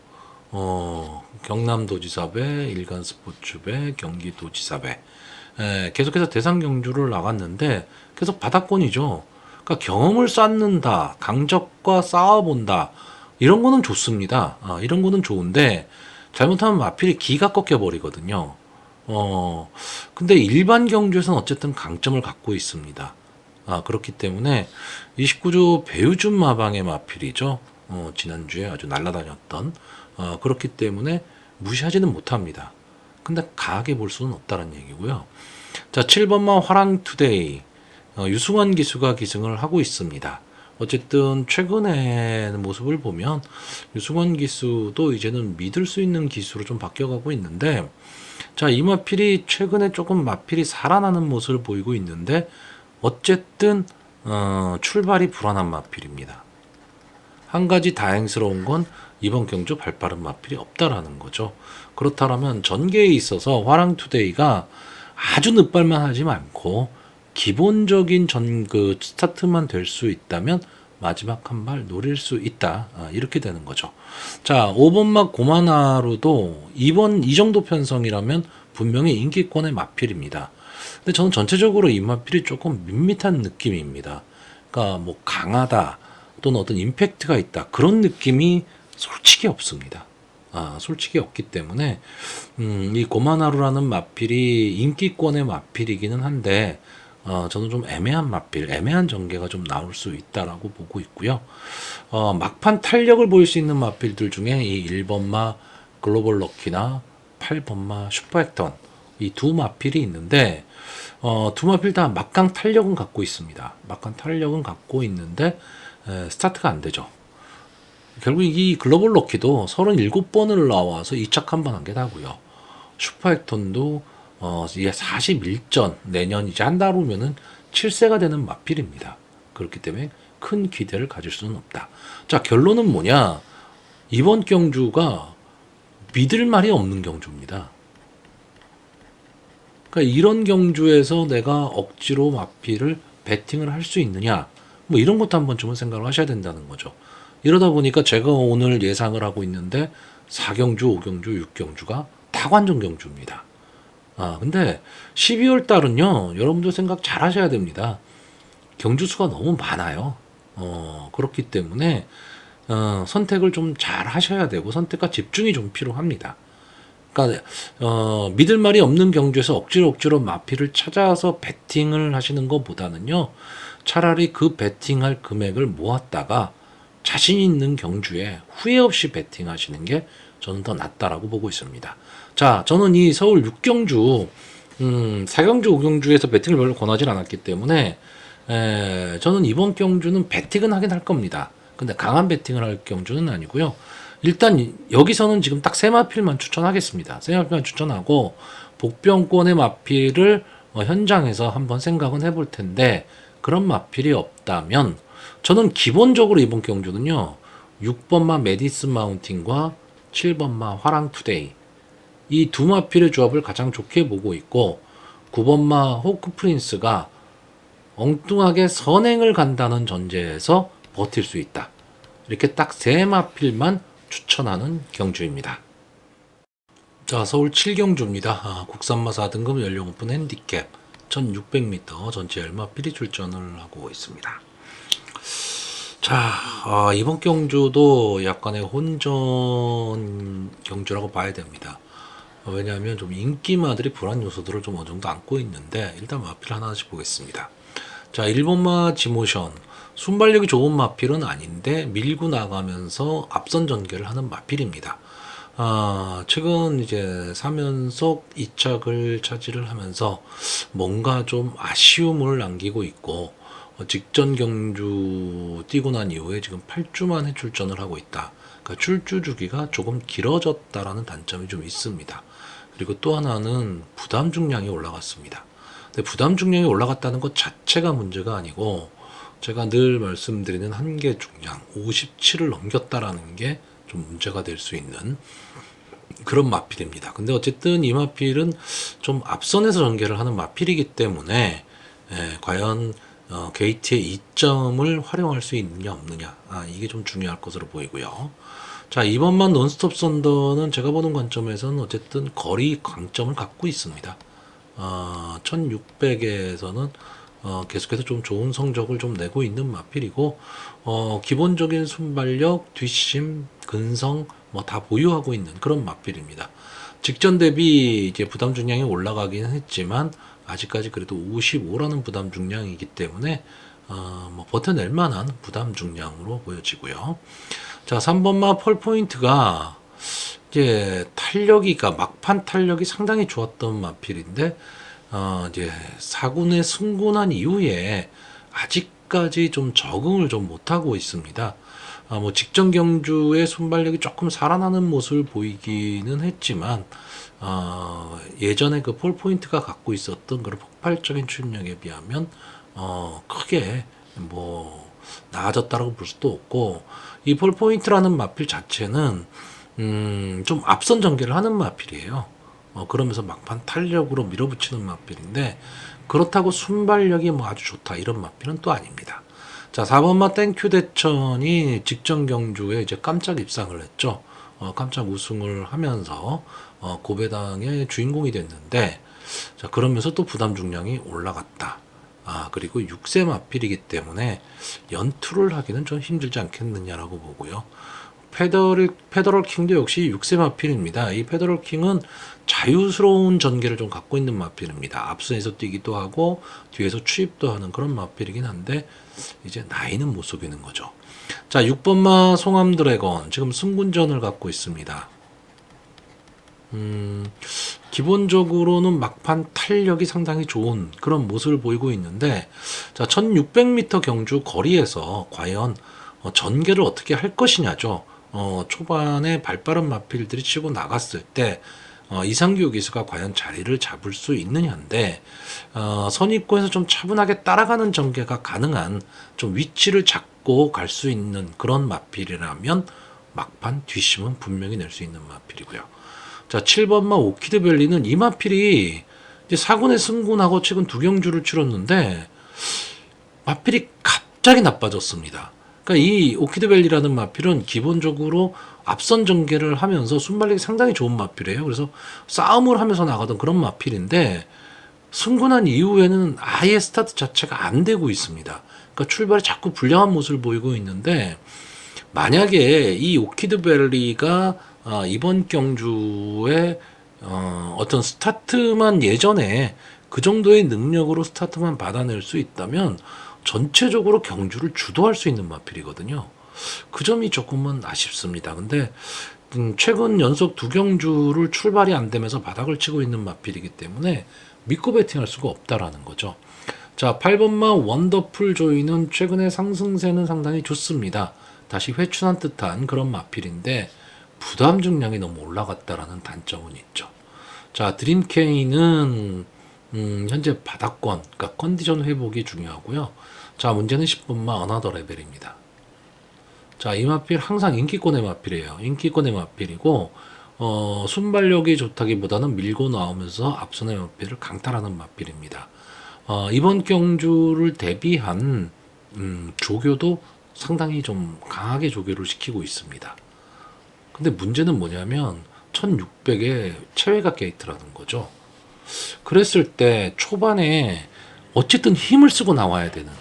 경남도지사배, 일간스포츠배, 경기도지사배, 계속해서 대상 경주를 나갔는데 계속 바닥권이죠. 그러니까 경험을 쌓는다, 강적과 싸워본다, 이런 거는 좋습니다. 이런 거는 좋은데 잘못하면 마필이 기가 꺾여 버리거든요. 근데 일반 경주에서는 어쨌든 강점을 갖고 있습니다. 그렇기 때문에 29조 배우준 마방의 마필이죠. 지난주에 아주 날아다녔던, 그렇기 때문에 무시하지는 못합니다. 근데 강하게 볼 수는 없다는 얘기고요. 자, 7번마 화랑투데이, 유승환 기수가 기승을 하고 있습니다. 어쨌든 최근의 모습을 보면 유승환 기수도 이제는 믿을 수 있는 기수로 좀 바뀌어가고 있는데, 자, 이 마필이 최근에 조금 마필이 살아나는 모습을 보이고 있는데 어쨌든 출발이 불안한 마필입니다. 한 가지 다행스러운 건 이번 경주 발빠른 마필이 없다라는 거죠. 그렇다면 전개에 있어서 화랑투데이가 아주 늦발만 하지 않고 기본적인 그 스타트만 될 수 있다면 마지막 한 발 노릴 수 있다, 이렇게 되는 거죠. 자, 5번막 고마나루도 이번 이 정도 편성이라면 분명히 인기권의 마필입니다. 근데 저는 전체적으로 이 마필이 조금 밋밋한 느낌입니다. 그러니까 뭐 강하다 또는 어떤 임팩트가 있다, 그런 느낌이 솔직히 없습니다. 솔직히 없기 때문에 이 고마나루라는 마필이 인기권의 마필이기는 한데 저는 좀 애매한 마필, 애매한 전개가 좀 나올 수 있다라고 보고 있고요. 막판 탄력을 보일 수 있는 마필들 중에 이 1번마 글로벌 럭키나 8번마 슈퍼액턴, 이 두 마필이 있는데 두 마필 다 막강 탄력은 갖고 있습니다. 막강 탄력은 갖고 있는데 스타트가 안 되죠. 결국 이 글로벌 럭키도 37번을 나와서 2착 한 번 한 게 다고요. 슈퍼액턴도 이게 41전, 내년 이제 한 달 후면은 7세가 되는 마필입니다. 그렇기 때문에 큰 기대를 가질 수는 없다. 자, 결론은 뭐냐? 이번 경주가 믿을 말이 없는 경주입니다. 그러니까 이런 경주에서 내가 억지로 마필을 배팅을 할 수 있느냐, 뭐 이런 것도 한 번쯤은 생각을 하셔야 된다는 거죠. 이러다 보니까 제가 오늘 예상을 하고 있는데 4경주, 5경주, 6경주가 다관전 경주입니다. 근데 12월 달은요, 여러분들 생각 잘 하셔야 됩니다. 경주 수가 너무 많아요. 그렇기 때문에 선택을 좀 잘 하셔야 되고 선택과 집중이 좀 필요합니다. 그러니까 믿을 말이 없는 경주에서 억지로 마필을 찾아서 베팅을 하시는 것보다는요, 차라리 그 베팅할 금액을 모았다가 자신 있는 경주에 후회 없이 베팅하시는 게 저는 더 낫다라고 보고 있습니다. 자, 저는 이 서울 6경주, 4경주, 5경주에서 베팅을 별로 권하진 않았기 때문에 저는 이번 경주는 베팅은 하긴 할 겁니다. 근데 강한 베팅을 할 경주는 아니고요. 일단 여기서는 지금 딱 세 마필만 추천하겠습니다. 세 마필만 추천하고 복병권의 마필을 현장에서 한번 생각은 해볼 텐데 그런 마필이 없다면 저는 기본적으로 이번 경주는요. 6번마 메디슨 마운틴과 7번마 화랑 투데이 이 두 마필의 조합을 가장 좋게 보고 있고 9번마 호크 프린스가 엉뚱하게 선행을 간다는 전제에서 버틸 수 있다. 이렇게 딱 세 마필만 추천하는 경주입니다. 자, 서울 7경주입니다. 국산마 4등급 연령 오픈 핸디캡 1600m 전체 열마필이 출전을 하고 있습니다. 자, 이번 경주도 약간의 혼전 경주라고 봐야 됩니다. 왜냐하면 좀 인기마들이 불안 요소들을 좀 어느 정도 안고 있는데 일단 마필 하나씩 보겠습니다. 자, 1번마 지모션 순발력이 좋은 마필은 아닌데 밀고 나가면서 앞선 전개를 하는 마필입니다. 최근 이제 3연속 2착을 차지를 하면서 뭔가 좀 아쉬움을 남기고 있고 직전 경주 뛰고 난 이후에 지금 8주 만에 출전을 하고 있다. 그러니까 출주 주기가 조금 길어졌다라는 단점이 좀 있습니다. 그리고 또 하나는 부담 중량이 올라갔습니다. 근데 부담 중량이 올라갔다는 것 자체가 문제가 아니고 제가 늘 말씀드리는 한계 중량 57을 넘겼다라는 게 좀 문제가 될 수 있는 그런 마필입니다. 근데 어쨌든 이 마필은 좀 앞선에서 전개를 하는 마필이기 때문에 과연 게이트의 이점을 활용할 수 있느냐 없느냐 이게 좀 중요할 것으로 보이고요. 자, 이번만 논스톱 썬더는 제가 보는 관점에서는 어쨌든 거리 강점을 갖고 있습니다. 1600에서는 계속해서 좀 좋은 성적을 좀 내고 있는 마필이고 기본적인 순발력, 뒷심, 근성 뭐 다 보유하고 있는 그런 마필입니다. 직전 대비 이제 부담 중량이 올라가긴 했지만 아직까지 그래도 55라는 부담 중량이기 때문에 뭐 버텨낼 만한 부담 중량으로 보여지고요. 자, 3번마 펄 포인트가 이제 탄력이, 그러니까 막판 탄력이 상당히 좋았던 마필인데 이제 4군에 승군한 이후에 아직까지 좀 적응을 좀 못하고 있습니다. 뭐 직전 경주의 순발력이 조금 살아나는 모습을 보이기는 했지만 예전에 그 폴 포인트가 갖고 있었던 그런 폭발적인 추진력에 비하면 크게 뭐 나아졌다라고 볼 수도 없고 이 폴 포인트라는 마필 자체는 좀 앞선 전개를 하는 마필이에요. 그러면서 막판 탄력으로 밀어붙이는 마필인데 그렇다고 순발력이 뭐 아주 좋다 이런 마필은 또 아닙니다. 자, 4번마 땡큐 대천이 직전 경주에 이제 깜짝 입상을 했죠. 깜짝 우승을 하면서 고배당의 주인공이 됐는데 자, 그러면서 또 부담 중량이 올라갔다. 그리고 6세 마필이기 때문에 연투를 하기는 좀 힘들지 않겠느냐라고 보고요. 페더럴 킹도 역시 6세 마필입니다. 이 페더럴 킹은 자유스러운 전개를 좀 갖고 있는 마필입니다. 앞선에서 뛰기도 하고 뒤에서 추입도 하는 그런 마필이긴 한데 이제 나이는 못 속이는 거죠. 자, 6번마 송암 드래곤 지금 승군전을 갖고 있습니다. 기본적으로는 막판 탄력이 상당히 좋은 그런 모습을 보이고 있는데 자, 1600m 경주 거리에서 과연 전개를 어떻게 할 것이냐죠. 초반에 발빠른 마필들이 치고 나갔을 때 이상규 기수가 과연 자리를 잡을 수 있느냐인데 선입구에서 좀 차분하게 따라가는 전개가 가능한 좀 위치를 잡고 갈 수 있는 그런 마필이라면 막판 뒷심은 분명히 낼 수 있는 마필이고요. 자, 7번마 오키드밸리는 이 마필이 이제 4군에 승군하고 최근 두 경주를 치렀는데 마필이 갑자기 나빠졌습니다. 그러니까 이 오키드밸리라는 마필은 기본적으로 앞선 전개를 하면서 순발력이 상당히 좋은 마필이에요. 그래서 싸움을 하면서 나가던 그런 마필인데 승군한 이후에는 아예 스타트 자체가 안 되고 있습니다. 그러니까 출발이 자꾸 불량한 모습을 보이고 있는데 만약에 이 오키드밸리가 이번 경주에 어떤 스타트만 예전에 그 정도의 능력으로 스타트만 받아낼 수 있다면 전체적으로 경주를 주도할 수 있는 마필이거든요. 그 점이 조금은 아쉽습니다. 근데 최근 연속 두 경주를 출발이 안 되면서 바닥을 치고 있는 마필이기 때문에 믿고 배팅할 수가 없다라는 거죠. 자, 8번마 원더풀 조이는 최근에 상승세는 상당히 좋습니다. 다시 회춘한 듯한 그런 마필인데 부담 중량이 너무 올라갔다라는 단점은 있죠. 자, 드림케이는 현재 바닥권, 그러니까 컨디션 회복이 중요하고요. 자, 문제는 10번마 어나더 레벨입니다. 자, 이 마필 항상 인기권의 마필이에요. 인기권의 마필이고 순발력이 좋다기보다는 밀고 나오면서 앞선의 마필을 강탈하는 마필입니다. 이번 경주를 대비한 조교도 상당히 좀 강하게 조교를 시키고 있습니다. 근데 문제는 뭐냐면 1600에 체외각 게이트라는 거죠. 그랬을 때 초반에 어쨌든 힘을 쓰고 나와야 되는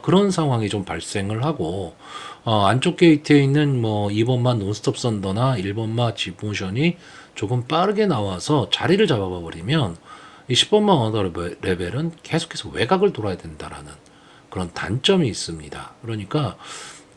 그런 상황이 좀 발생을 하고 안쪽 게이트에 있는 뭐 2번마 논스톱 썬더나 1번마 지모션이 조금 빠르게 나와서 자리를 잡아봐 버리면 이 10번마 언더 레벨은 계속해서 외곽을 돌아야 된다라는 그런 단점이 있습니다. 그러니까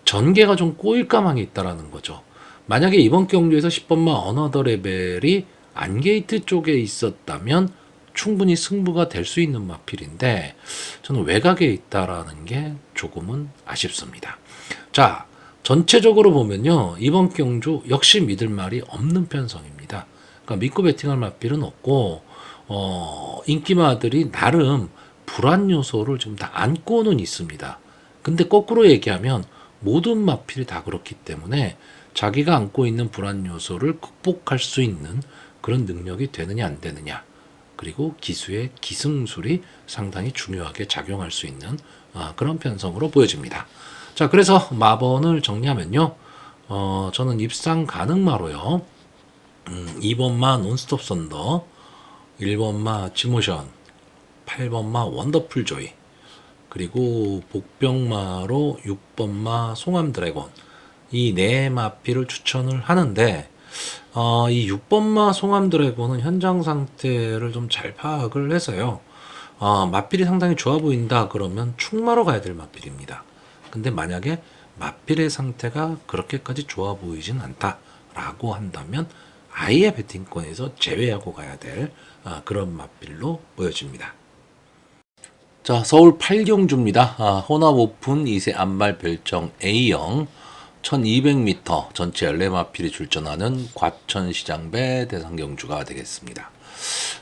전개가 좀 꼬일 가망이 있다라는 거죠. 만약에 이번 경주에서 10번마 어너더 레벨이 안게이트 쪽에 있었다면 충분히 승부가 될 수 있는 마필인데 저는 외곽에 있다라는 게 조금은 아쉽습니다. 자, 전체적으로 보면요. 이번 경주 역시 믿을 말이 없는 편성입니다. 그러니까 믿고 배팅할 마필은 없고 인기마들이 나름 불안 요소를 좀 다 안고는 있습니다. 근데 거꾸로 얘기하면 모든 마필이 다 그렇기 때문에 자기가 안고 있는 불안 요소를 극복할 수 있는 그런 능력이 되느냐 안 되느냐 그리고 기수의 기승술이 상당히 중요하게 작용할 수 있는 그런 편성으로 보여집니다. 자, 그래서 마번을 정리하면요. 저는 입상 가능마로요. 2번마 논스톱 썬더, 1번마 지모션, 8번마 원더풀 조이, 그리고 복병마로 6번마 송암 드래곤 이 네 마필을 추천을 하는데 이 6번마 송암 드래곤은 현장 상태를 좀 잘 파악을 해서요. 마필이 상당히 좋아 보인다 그러면 충마로 가야 될 마필입니다. 근데 만약에 마필의 상태가 그렇게까지 좋아 보이진 않다라고 한다면 아예 배팅권에서 제외하고 가야 될 그런 마필로 보여집니다. 자, 서울 8경주입니다. 혼합 오픈 2세 안말 별정 A형 1200m 전체 14마필이 출전하는 과천시장배 대상경주가 되겠습니다.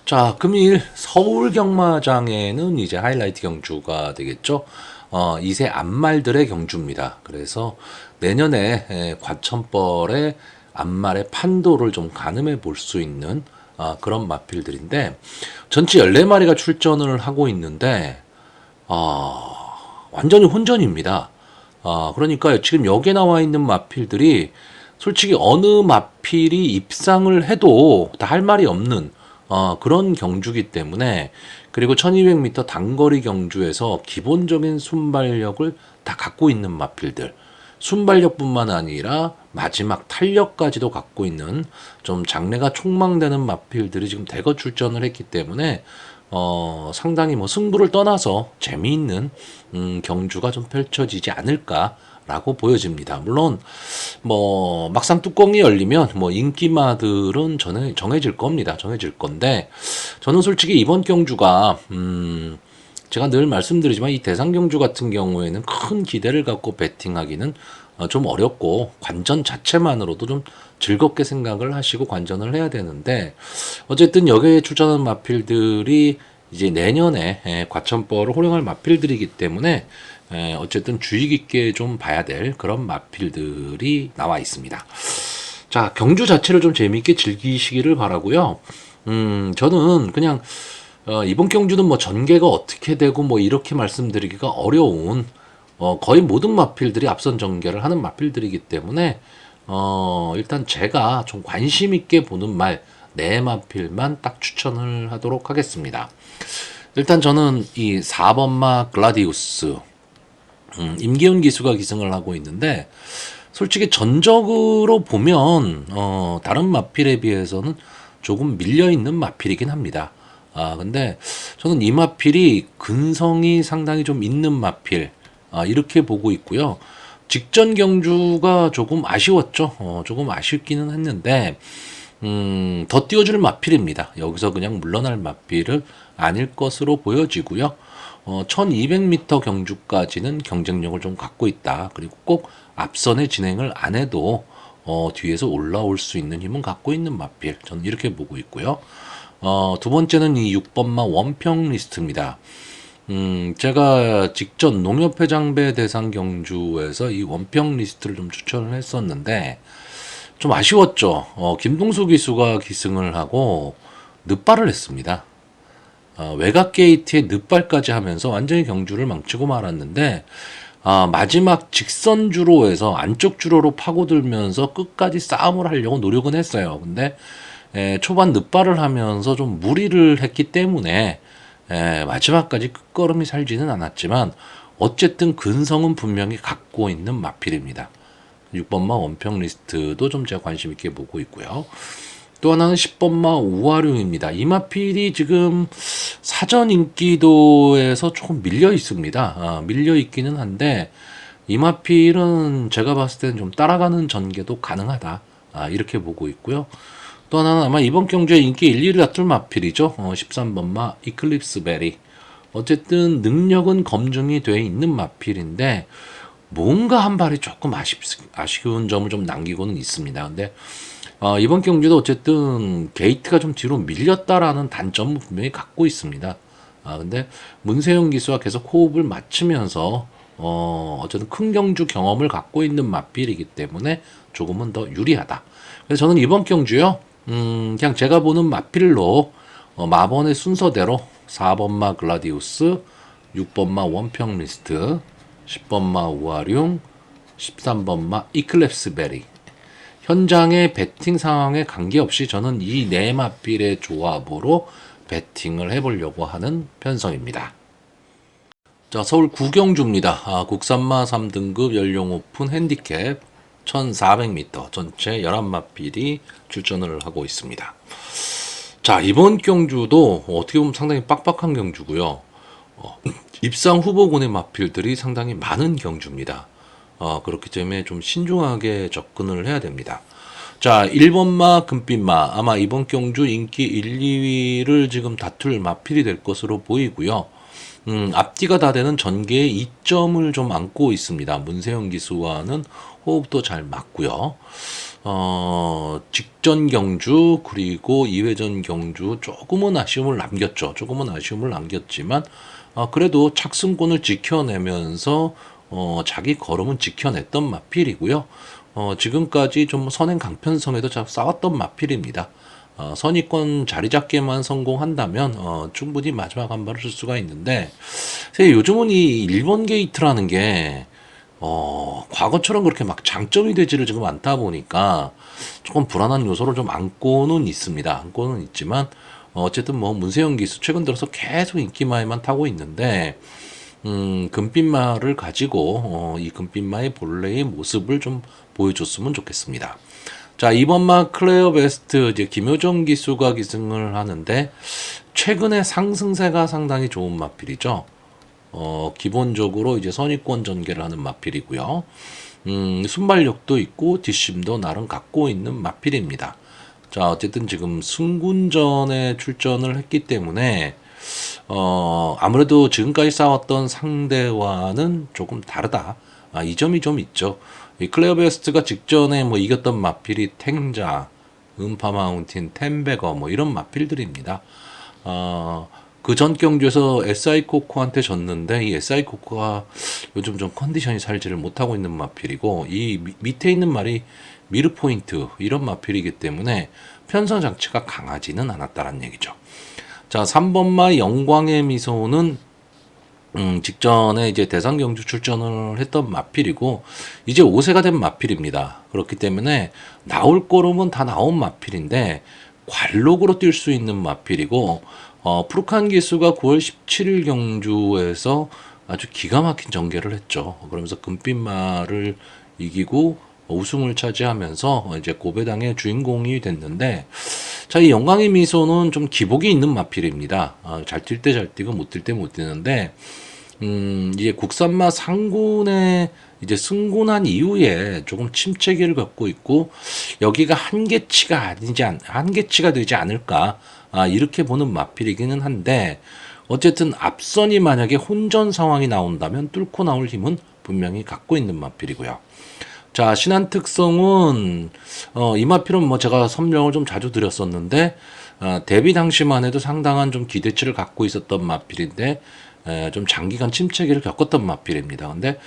자, 금일 서울 경마장에는 이제 하이라이트 경주가 되겠죠. 2세 안말들의 경주입니다. 그래서 내년에 과천벌의 안말의 판도를 좀 가늠해 볼 수 있는 그런 마필들인데 전체 14마리가 출전을 하고 있는데 완전히 혼전입니다. 그러니까 지금 여기에 나와 있는 마필들이 솔직히 어느 마필이 입상을 해도 다 할 말이 없는 그런 경주기 때문에 그리고 1200m 단거리 경주에서 기본적인 순발력을 다 갖고 있는 마필들 순발력뿐만 아니라 마지막 탄력까지도 갖고 있는 좀 장래가 촉망되는 마필들이 지금 대거 출전을 했기 때문에 상당히 뭐 승부를 떠나서 재미있는 경주가 좀 펼쳐지지 않을까라고 보여집니다. 물론 뭐 막상 뚜껑이 열리면 뭐 인기마들은 정해질 겁니다. 정해질 건데 저는 솔직히 이번 경주가 제가 늘 말씀드리지만 이 대상 경주 같은 경우에는 큰 기대를 갖고 배팅하기는 좀 어렵고 관전 자체만으로도 좀 즐겁게 생각을 하시고 관전을 해야 되는데 어쨌든 여기에 출전하는 마필들이 이제 내년에 과천벌을 호령할 마필들이기 때문에 어쨌든 주의 깊게 좀 봐야 될 그런 마필들이 나와 있습니다. 자, 경주 자체를 좀 재미있게 즐기시기를 바라고요. 저는 그냥 이번 경주는 뭐 전개가 어떻게 되고 뭐 이렇게 말씀드리기가 어려운 거의 모든 마필들이 앞선 전개를 하는 마필들이기 때문에 일단 제가 좀 관심 있게 보는 말 네 마필만 딱 추천을 하도록 하겠습니다. 일단 저는 이 4번마 글라디우스 임기훈 기수가 기승을 하고 있는데 솔직히 전적으로 보면 다른 마필에 비해서는 조금 밀려 있는 마필이긴 합니다. 근데 저는 이 마필이 근성이 상당히 좀 있는 마필 이렇게 보고 있고요. 직전 경주가 조금 아쉬웠죠. 조금 아쉽기는 했는데 더 띄워줄 마필입니다. 여기서 그냥 물러날 마필은 아닐 것으로 보여지고요. 1200m 경주까지는 경쟁력을 좀 갖고 있다. 그리고 꼭 앞선의 진행을 안 해도 뒤에서 올라올 수 있는 힘은 갖고 있는 마필. 저는 이렇게 보고 있고요. 두 번째는 이 6번마 원평 리스트입니다. 제가 직전 농협회장배 대상 경주에서 이 원평 리스트를 좀 추천을 했었는데 좀 아쉬웠죠. 김동수 기수가 기승을 하고 늑발을 했습니다. 외곽 게이트에 늑발까지 하면서 완전히 경주를 망치고 말았는데 마지막 직선 주로에서 안쪽 주로로 파고들면서 끝까지 싸움을 하려고 노력은 했어요. 근데 초반 늑발을 하면서 좀 무리를 했기 때문에 마지막까지 끝걸음이 살지는 않았지만 어쨌든 근성은 분명히 갖고 있는 마필입니다. 6번마 원평 리스트도 좀 제가 관심 있게 보고 있고요. 또 하나는 10번마 우화룡입니다. 이 마필이 지금 사전 인기도에서 조금 밀려 있습니다. 밀려 있기는 한데 이 마필은 제가 봤을 때는 좀 따라가는 전개도 가능하다. 이렇게 보고 있고요. 또 하나는 아마 이번 경주에 인기 1, 2를 다툴 마필이죠. 13번마 이클립스 베리. 어쨌든 능력은 검증이 돼 있는 마필인데 뭔가 한 발이 조금 아쉬운 점을 좀 남기고는 있습니다. 근데 이번 경주도 어쨌든 게이트가 좀 뒤로 밀렸다라는 단점을 분명히 갖고 있습니다. 근데 문세영 기수와 계속 호흡을 맞추면서 어쨌든 큰 경주 경험을 갖고 있는 마필이기 때문에 조금은 더 유리하다. 그래서 저는 이번 경주요, 그냥 제가 보는 마필로 마번의 순서대로 4번마 글라디우스, 6번마 원평 리스트, 10번마 우아룡, 13번마 이클랩스 베리. 현장의 배팅 상황에 관계없이 저는 이 네 마필의 조합으로 배팅을 해보려고 하는 편성입니다. 자, 서울 구경주입니다. 국산마 3등급 연령 오픈 핸디캡 1400m 전체 11마필이 출전을 하고 있습니다. 자, 이번 경주도 어떻게 보면 상당히 빡빡한 경주고요. 입상 후보군의 마필들이 상당히 많은 경주입니다. 그렇기 때문에 좀 신중하게 접근을 해야 됩니다. 자, 1번마 금빛마 아마 이번 경주 인기 1, 2위를 지금 다툴 마필이 될 것으로 보이고요. 앞뒤가 다 되는 전개의 이점을 좀 안고 있습니다. 문세영 기수와는 호흡도 잘 맞고요. 직전 경주 그리고 2회전 경주 조금은 아쉬움을 남겼죠. 조금은 아쉬움을 남겼지만 그래도 착승권을 지켜내면서 자기 걸음은 지켜냈던 마필이고요. 지금까지 좀 선행 강편성에도 잘 싸웠던 마필입니다. 선의권 자리 잡기만 성공한다면 충분히 마지막 한 발을 쓸 수가 있는데 요즘은 이 일본 게이트라는 게 과거처럼 그렇게 막 장점이 되지를 지금 않다 보니까 조금 불안한 요소를 좀 안고는 있습니다. 안고는 있지만 어쨌든 뭐 문세영 기수 최근 들어서 계속 인기마에만 타고 있는데 금빛마를 가지고 이 금빛마의 본래의 모습을 좀 보여줬으면 좋겠습니다. 자, 이번마 클레어 베스트 이제 김효정 기수가 기승을 하는데 최근에 상승세가 상당히 좋은 마필이죠. 기본적으로 이제 선의권 전개를 하는 마필이고요. 순발력도 있고 뒷심도 나름 갖고 있는 마필입니다. 자, 어쨌든 지금 승군전에 출전을 했기 때문에 아무래도 지금까지 싸웠던 상대와는 조금 다르다. 이 점이 좀 있죠. 이 클레어 베스트가 직전에 뭐 이겼던 마필이 탱자, 음파 마운틴, 템베거 뭐 이런 마필들입니다. 그 전 경주에서 SI코코한테 졌는데 이 SI코코가 요즘 좀 컨디션이 살지를 못하고 있는 마필이고 이 밑에 있는 말이 미르포인트 이런 마필이기 때문에 편성 장치가 강하지는 않았다는 얘기죠. 자, 3번마 영광의 미소는 직전에 이제 대상 경주 출전을 했던 마필이고 이제 5세가 된 마필입니다. 그렇기 때문에 나올 거름은 다 나온 마필인데 관록으로 뛸 수 있는 마필이고 푸르칸 기수가 9월 17일 경주에서 아주 기가 막힌 전개를 했죠. 그러면서 금빛말을 이기고 우승을 차지하면서 이제 고배당의 주인공이 됐는데 자, 이 영광의 미소는 좀 기복이 있는 마필입니다. 잘 뛸 때 잘 뛰고 못 뛸 때 못 뛰는데 이제 국산마 상군에 이제 승군한 이후에 조금 침체기를 겪고 있고 여기가 한계치가 되지 않을까 이렇게 보는 마필이기는 한데 어쨌든 앞선이 만약에 혼전 상황이 나온다면 뚫고 나올 힘은 분명히 갖고 있는 마필이고요. 자, 신한 특성은 이 마필은 뭐 제가 설명을 좀 자주 드렸었는데 데뷔 당시만 해도 상당한 좀 기대치를 갖고 있었던 마필인데 좀 장기간 침체기를 겪었던 마필입니다. 근데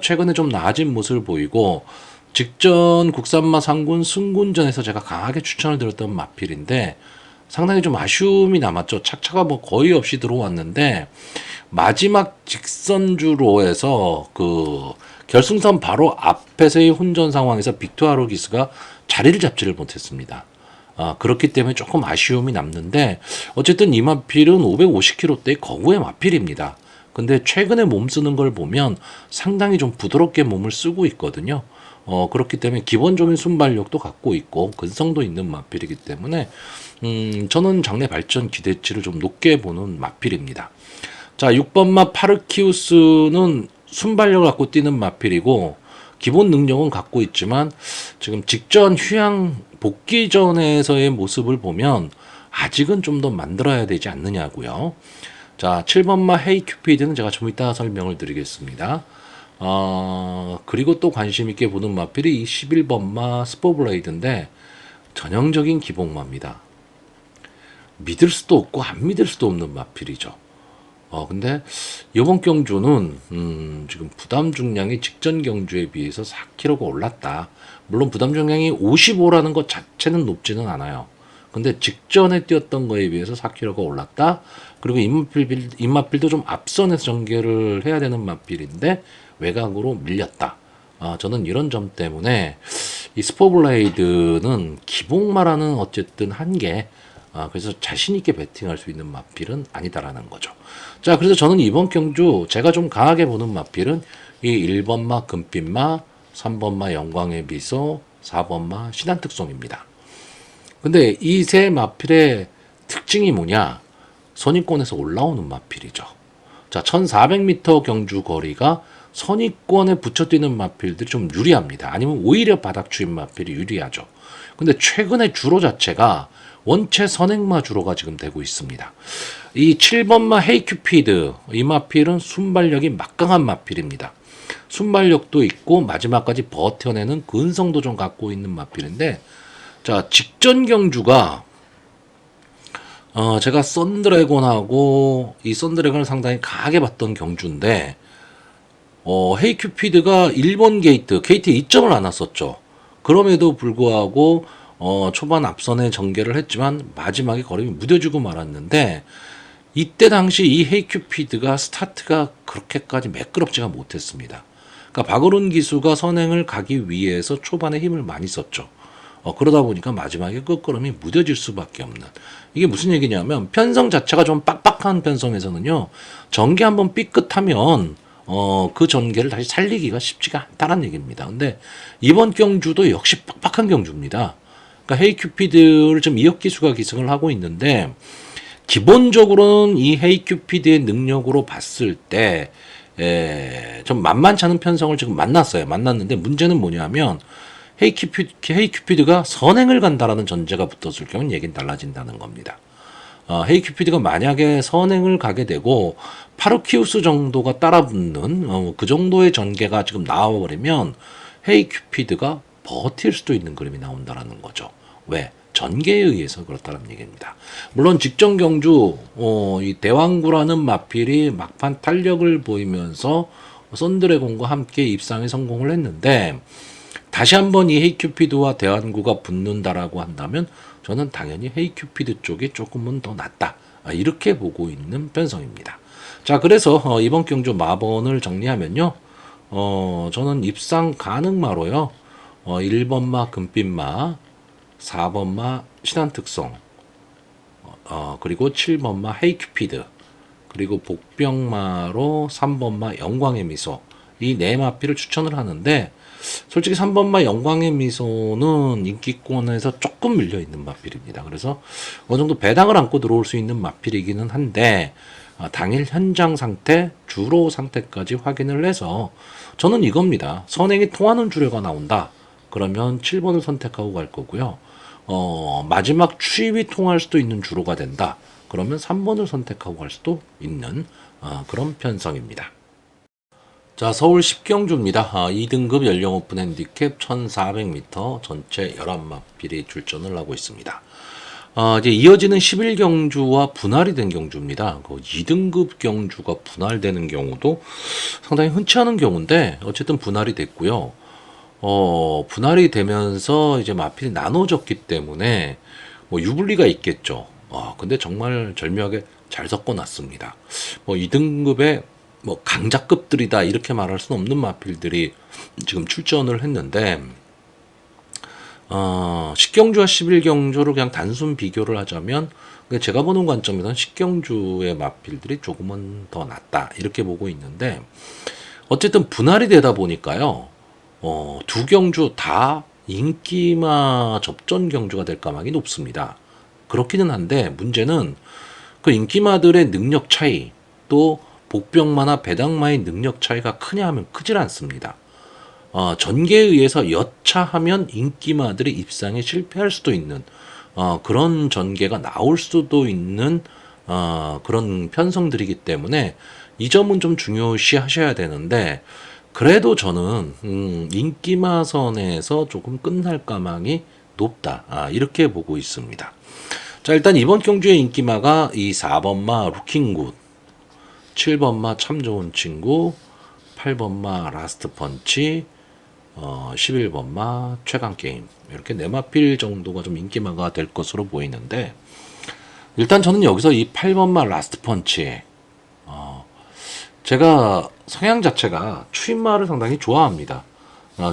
최근에 좀 나아진 모습을 보이고 직전 국산마 상군 승군전에서 제가 강하게 추천을 드렸던 마필인데 상당히 좀 아쉬움이 남았죠. 착차가 뭐 거의 없이 들어왔는데 마지막 직선주로에서 그 결승선 바로 앞에서의 혼전 상황에서 빅토아로 기스가 자리를 잡지를 못했습니다. 그렇기 때문에 조금 아쉬움이 남는데 어쨌든 이 마필은 550kg대의 거구의 마필입니다. 근데 최근에 몸 쓰는 걸 보면 상당히 좀 부드럽게 몸을 쓰고 있거든요. 그렇기 때문에 기본적인 순발력도 갖고 있고 근성도 있는 마필이기 때문에 저는 장래 발전 기대치를 좀 높게 보는 마필입니다. 자, 6번마 파르키우스는 순발력을 갖고 뛰는 마필이고 기본 능력은 갖고 있지만 지금 직전 휴양 복귀 전에서의 모습을 보면 아직은 좀 더 만들어야 되지 않느냐고요. 자, 7번마 헤이 큐피드는 제가 좀 이따 설명을 드리겠습니다. 그리고 또 관심 있게 보는 마필이 이 11번마 스포블레이드인데 전형적인 기복마입니다. 믿을 수도 없고 안 믿을 수도 없는 마필이죠. 근데 이번 경주는 지금 부담 중량이 직전 경주에 비해서 4kg가 올랐다. 물론 부담 중량이 55라는 것 자체는 높지는 않아요. 근데 직전에 뛰었던 거에 비해서 4kg가 올랐다. 그리고 입마필도 좀 앞선에서 전개를 해야 되는 마필인데 외곽으로 밀렸다. 저는 이런 점 때문에 이 스포블레이드는 기복마라는 어쨌든 한계, 그래서 자신있게 배팅할 수 있는 마필은 아니다라는 거죠. 자, 그래서 저는 이번 경주 제가 좀 강하게 보는 마필은 이 1번마 금빛마, 3번마 영광의 미소, 4번마 신한특송입니다. 근데 이 세 마필의 특징이 뭐냐? 선입권에서 올라오는 마필이죠. 자, 1400m 경주 거리가 선입권에 붙여 뛰는 마필들이 좀 유리합니다. 아니면 오히려 바닥 추인 마필이 유리하죠. 근데 최근에 주로 자체가 원체 선행마 주로가 지금 되고 있습니다. 이 7번마 헤이큐피드 이 마필은 순발력이 막강한 마필입니다. 순발력도 있고 마지막까지 버텨내는 근성도 좀 갖고 있는 마필인데 자, 직전 경주가 제가 썬드래곤하고 이 썬드래곤을 상당히 강하게 봤던 경주인데 헤이큐피드가 1번 게이트 2점을 안 왔었죠. 그럼에도 불구하고 초반 앞선에 전개를 했지만 마지막에 걸음이 무뎌지고 말았는데 이때 당시 이 헤이큐피드가 스타트가 그렇게까지 매끄럽지가 못했습니다. 그러니까 박어룬 기수가 선행을 가기 위해서 초반에 힘을 많이 썼죠. 그러다 보니까 마지막에 끝걸음이 무뎌질 수밖에 없는. 이게 무슨 얘기냐면 편성 자체가 좀 빡빡한 편성에서는요. 전개 한번 삐끗하면 그 전개를 다시 살리기가 쉽지가 않다는 얘기입니다. 근데 이번 경주도 역시 빡빡한 경주입니다. 그러니까 헤이큐피드를 좀 이혁기수가 기승을 하고 있는데 기본적으로는 이 헤이큐피드의 능력으로 봤을 때 좀 만만치 않은 편성을 지금 만났는데 문제는 뭐냐면 헤이큐피드가 선행을 간다라는 전제가 붙었을 경우는 얘기는 달라진다는 겁니다. 헤이큐피드가 만약에 선행을 가게 되고 파르키우스 정도가 따라붙는 그 정도의 전개가 지금 나와버리면 헤이큐피드가 버틸 수도 있는 그림이 나온다라는 거죠. 왜? 전개에 의해서 그렇다는 얘기입니다. 물론 직전 경주 이 대왕구라는 마필이 막판 탄력을 보이면서 썬드래곤과 함께 입상에 성공을 했는데 다시 한번 이 헤이큐피드와 대왕구가 붙는다라고 한다면 저는 당연히 헤이큐피드 쪽이 조금은 더 낫다. 이렇게 보고 있는 편성입니다. 자, 그래서 이번 경주 마번을 정리하면요. 저는 입상 가능마로요. 1번마 금빛마, 4번마 신한특성, 그리고 7번마 헤이큐피드, 그리고 복병마로 3번마 영광의 미소, 이 네 마필을 추천을 하는데 솔직히 3번마 영광의 미소는 인기권에서 조금 밀려있는 마필입니다. 그래서 어느 정도 배당을 안고 들어올 수 있는 마필이기는 한데 당일 현장 상태, 주로 상태까지 확인을 해서 저는 이겁니다. 선행이 통하는 주례가 나온다. 그러면 7번을 선택하고 갈 거고요. 마지막 추입이 통할 수도 있는 주로가 된다. 그러면 3번을 선택하고 갈 수도 있는 그런 편성입니다. 자, 서울 10경주입니다. 2등급 연령 오픈 핸디캡 1400m 전체 11마필이 출전을 하고 있습니다. 이제 이어지는 11경주와 분할이 된 경주입니다. 그 2등급 경주가 분할되는 경우도 상당히 흔치 않은 경우인데 어쨌든 분할이 됐고요. 분할이 되면서 이제 마필이 나눠졌기 때문에 뭐 유불리가 있겠죠. 근데 정말 절묘하게 잘 섞어놨습니다. 2등급의 뭐 강자급들이다 이렇게 말할 수는 없는 마필들이 지금 출전을 했는데 10경주와 11경주를 그냥 단순 비교를 하자면 제가 보는 관점에서는 10경주의 마필들이 조금은 더 낫다 이렇게 보고 있는데 어쨌든 분할이 되다 보니까요. 두 경주 다 인기마 접전 경주가 될 가망이 높습니다. 그렇기는 한데 문제는 그 인기마들의 능력 차이 또 복병마나 배당마의 능력 차이가 크냐 하면 크질 않습니다. 전개에 의해서 여차하면 인기마들이 입상에 실패할 수도 있는 그런 전개가 나올 수도 있는 그런 편성들이기 때문에 이 점은 좀 중요시 하셔야 되는데 그래도 저는 인기마선에서 조금 끝날 가망이 높다 이렇게 보고 있습니다. 자, 일단 이번 경주의 인기마가 이 4번마 루킹굿, 7번마 참 좋은 친구, 8번마 라스트 펀치, 11번마 최강게임 이렇게 네마필 정도가 좀 인기마가 될 것으로 보이는데 일단 저는 여기서 이 8번마 라스트 펀치 제가 성향 자체가 추임마를 상당히 좋아합니다.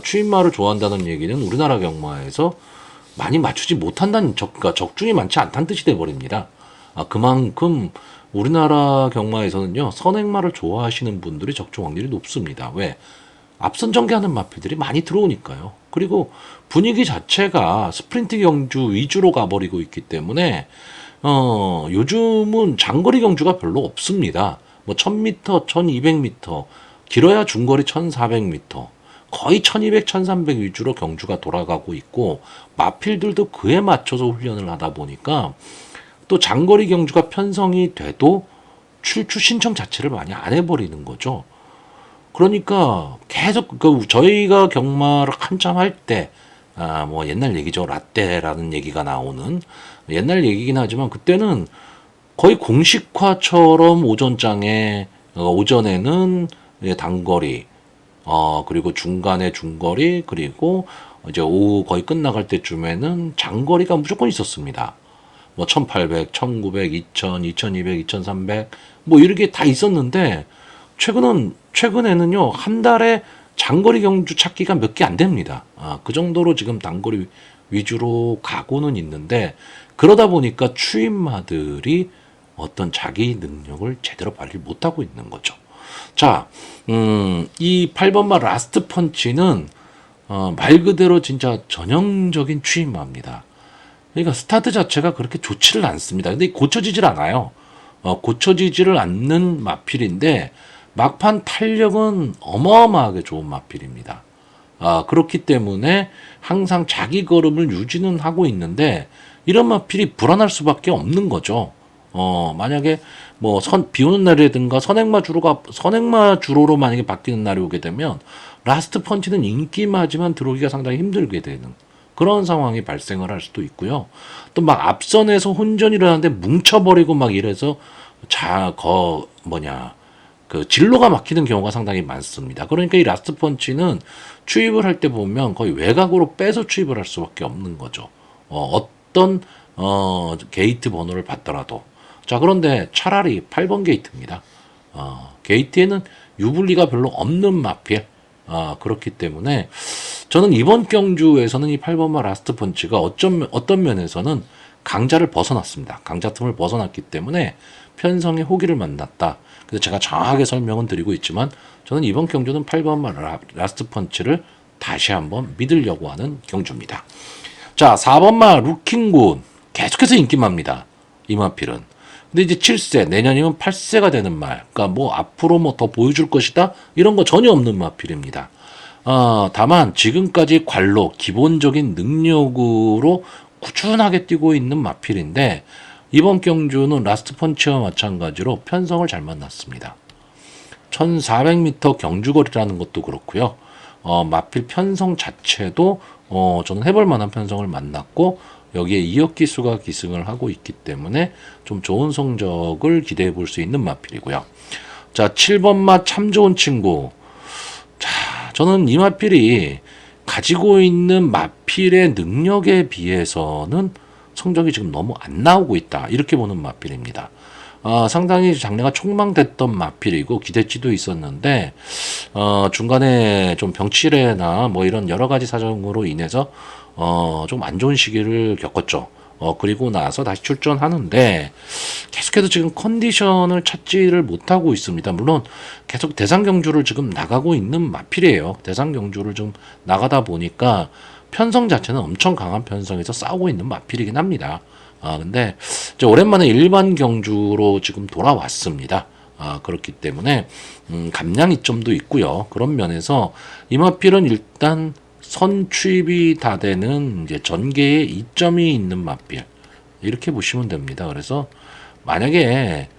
추임마를 좋아한다는 얘기는 우리나라 경마에서 많이 맞추지 못한다는 그러니까 적중이 많지 않다는 뜻이 돼버립니다. 그만큼 우리나라 경마에서는요 선행마를 좋아하시는 분들이 적중 확률이 높습니다. 왜? 앞선 전개하는 마필들이 많이 들어오니까요. 그리고 분위기 자체가 스프린트 경주 위주로 가버리고 있기 때문에 요즘은 장거리 경주가 별로 없습니다. 뭐 1000m, 1200m, 길어야 중거리 1400m, 거의 1200, 1300 위주로 경주가 돌아가고 있고 마필들도 그에 맞춰서 훈련을 하다 보니까 또 장거리 경주가 편성이 돼도 출주 신청 자체를 많이 안 해버리는 거죠. 그러니까 계속 저희가 경마를 한참 할 때 뭐 옛날 얘기죠. 라떼라는 얘기가 나오는 옛날 얘기긴 하지만 그때는 거의 공식화처럼 오전장에 오전에는 단거리 그리고 중간에 중거리 그리고 이제 오후 거의 끝나갈 때쯤에는 장거리가 무조건 있었습니다. 뭐 1800, 1900, 2000, 2200, 2300 뭐 이렇게 다 있었는데 최근에는요 한 달에 장거리 경주 찾기가 몇 개 안 됩니다. 그 정도로 지금 단거리 위주로 가고는 있는데 그러다 보니까 추임마들이 어떤 자기 능력을 제대로 발휘 못하고 있는 거죠. 자, 이 8번마 라스트 펀치는 말 그대로 진짜 전형적인 추임마입니다. 그러니까 스타트 자체가 그렇게 좋지를 않습니다. 근데 고쳐지질 않아요. 고쳐지지를 않는 마필인데 막판 탄력은 어마어마하게 좋은 마필입니다. 그렇기 때문에 항상 자기 걸음을 유지는 하고 있는데 이런 마필이 불안할 수밖에 없는 거죠. 만약에 뭐 비 오는 날이라든가 선행마 주로로 만약에 바뀌는 날이 오게 되면 라스트 펀치는 인기마지만 들어오기가 상당히 힘들게 되는 그런 상황이 발생을 할 수도 있고요. 또 막 앞선에서 혼전이 일어나는데 뭉쳐버리고 막 이래서 그 진로가 막히는 경우가 상당히 많습니다. 그러니까 이 라스트 펀치는 추입을 할 때 보면 거의 외곽으로 빼서 추입을 할 수밖에 없는 거죠. 어떤 게이트 번호를 받더라도. 자, 그런데 차라리 8번 게이트입니다. 게이트에는 유불리가 별로 없는 마필. 그렇기 때문에 저는 이번 경주에서는 이 8번마 라스트 펀치가 어떤 면에서는 강자를 벗어났습니다. 강자 틈을 벗어났기 때문에 편성의 호기를 만났다. 그래서 제가 정확하게 설명은 드리고 있지만 저는 이번 경주는 8번마 라스트 펀치를 다시 한번 믿으려고 하는 경주입니다. 자, 4번마 루킹군 계속해서 인기마입니다. 이 마필은. 근데 이제 7세, 내년이면 8세가 되는 말. 그러니까 뭐 앞으로 뭐 더 보여줄 것이다? 이런 거 전혀 없는 마필입니다. 다만 지금까지 관로, 기본적인 능력으로 꾸준하게 뛰고 있는 마필인데 이번 경주는 라스트 펀치와 마찬가지로 편성을 잘 만났습니다. 1400m 경주거리라는 것도 그렇고요. 마필 편성 자체도 저는 해볼 만한 편성을 만났고 여기에 이역기수가 기승을 하고 있기 때문에 좀 좋은 성적을 기대해 볼 수 있는 마필이고요. 자, 7번 맛 참 좋은 친구. 자, 저는 이 마필이 가지고 있는 마필의 능력에 비해서는 성적이 지금 너무 안 나오고 있다. 이렇게 보는 마필입니다. 상당히 작년가 촉망됐던 마필이고 기대치도 있었는데 중간에 좀 병치레나 뭐 이런 여러 가지 사정으로 인해서 좀 안 좋은 시기를 겪었죠. 그리고 나서 다시 출전하는데 계속해서 지금 컨디션을 찾지를 못하고 있습니다. 물론 계속 대상 경주를 지금 나가고 있는 마필이에요. 대상 경주를 좀 나가다 보니까 편성 자체는 엄청 강한 편성에서 싸우고 있는 마필이긴 합니다. 근데 이제 오랜만에 일반 경주로 지금 돌아왔습니다. 그렇기 때문에 감량 이점도 있고요. 그런 면에서 이 마필은 일단 선취입이 다 되는 이제 전개에 이점이 있는 마필 이렇게 보시면 됩니다. 그래서 만약에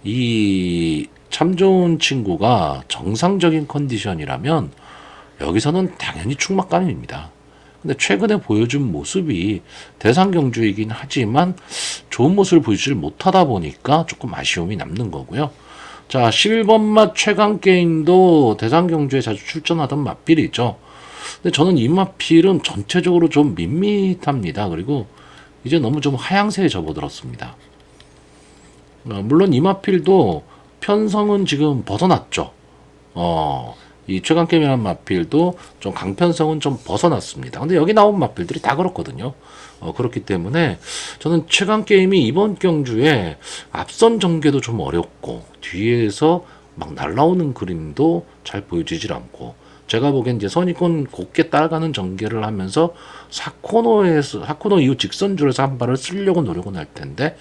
이 참 좋은 친구가 정상적인 컨디션이라면 여기서는 당연히 충막감입니다. 근데 최근에 보여준 모습이 대상 경주이긴 하지만 좋은 모습을 보여주질 못하다 보니까 조금 아쉬움이 남는 거고요. 자, 11번 맛 최강 게임도 대상 경주에 자주 출전하던 마필이죠. 근데 저는 이 마필은 전체적으로 좀 밋밋합니다. 그리고 이제 너무 좀 하향세에 접어들었습니다. 물론 이 마필도 편성은 지금 벗어났죠. 이 최강게임이라는 마필도 좀 강편성은 좀 벗어났습니다. 근데 여기 나온 마필들이 다 그렇거든요. 그렇기 때문에 저는 최강게임이 이번 경주에 앞선 전개도 좀 어렵고 뒤에서 막 날라오는 그림도 잘 보여지질 않고 제가 보기엔 이제 선입권 곱게 따라가는 전개를 하면서 4코너 이후 직선줄에서 한 발을 쓰려고 노력은 할 텐데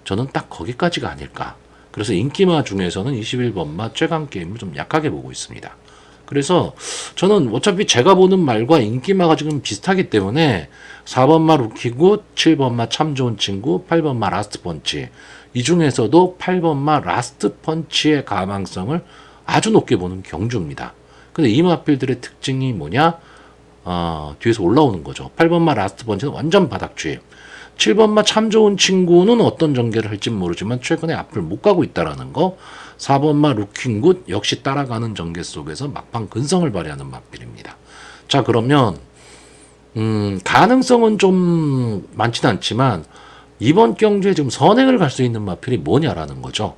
저는 딱 거기까지가 아닐까. 그래서 인기마 중에서는 21번마 최강게임을 좀 약하게 보고 있습니다. 그래서 저는 어차피 제가 보는 말과 인기마가 지금 비슷하기 때문에 4번마 루키고 7번마 참 좋은 친구 8번마 라스트 펀치 이 중에서도 8번마 라스트 펀치의 가망성을 아주 높게 보는 경주입니다. 근데 이 마필들의 특징이 뭐냐? 뒤에서 올라오는 거죠. 8번마 라스트 펀치는 완전 바닥 주입. 7번마 참 좋은 친구는 어떤 전개를 할지 모르지만 최근에 앞을 못 가고 있다라는 거. 4번마 루킹굿 역시 따라가는 전개 속에서 막판 근성을 발휘하는 마필입니다. 자, 그러면 가능성은 좀 많지는 않지만 이번 경주에 지금 선행을 갈 수 있는 마필이 뭐냐라는 거죠.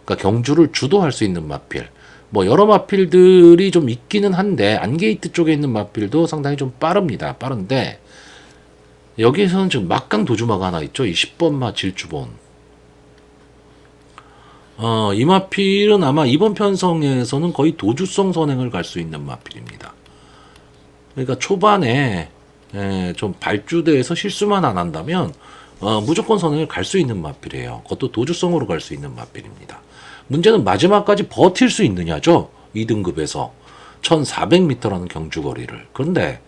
그러니까 경주를 주도할 수 있는 마필. 뭐 여러 마필들이 좀 있기는 한데 안게이트 쪽에 있는 마필도 상당히 좀 빠른데 여기에서는 지금 막강 도주마가 하나 있죠. 이 10번마 질주본. 이 마필은 아마 이번 편성에서는 거의 도주성 선행을 갈 수 있는 마필입니다. 그러니까 초반에 좀 발주대에서 실수만 안 한다면 무조건 선행을 갈 수 있는 마필이에요. 그것도 도주성으로 갈 수 있는 마필입니다. 문제는 마지막까지 버틸 수 있느냐죠. 2등급에서 1400m라는 경주거리를. 그런데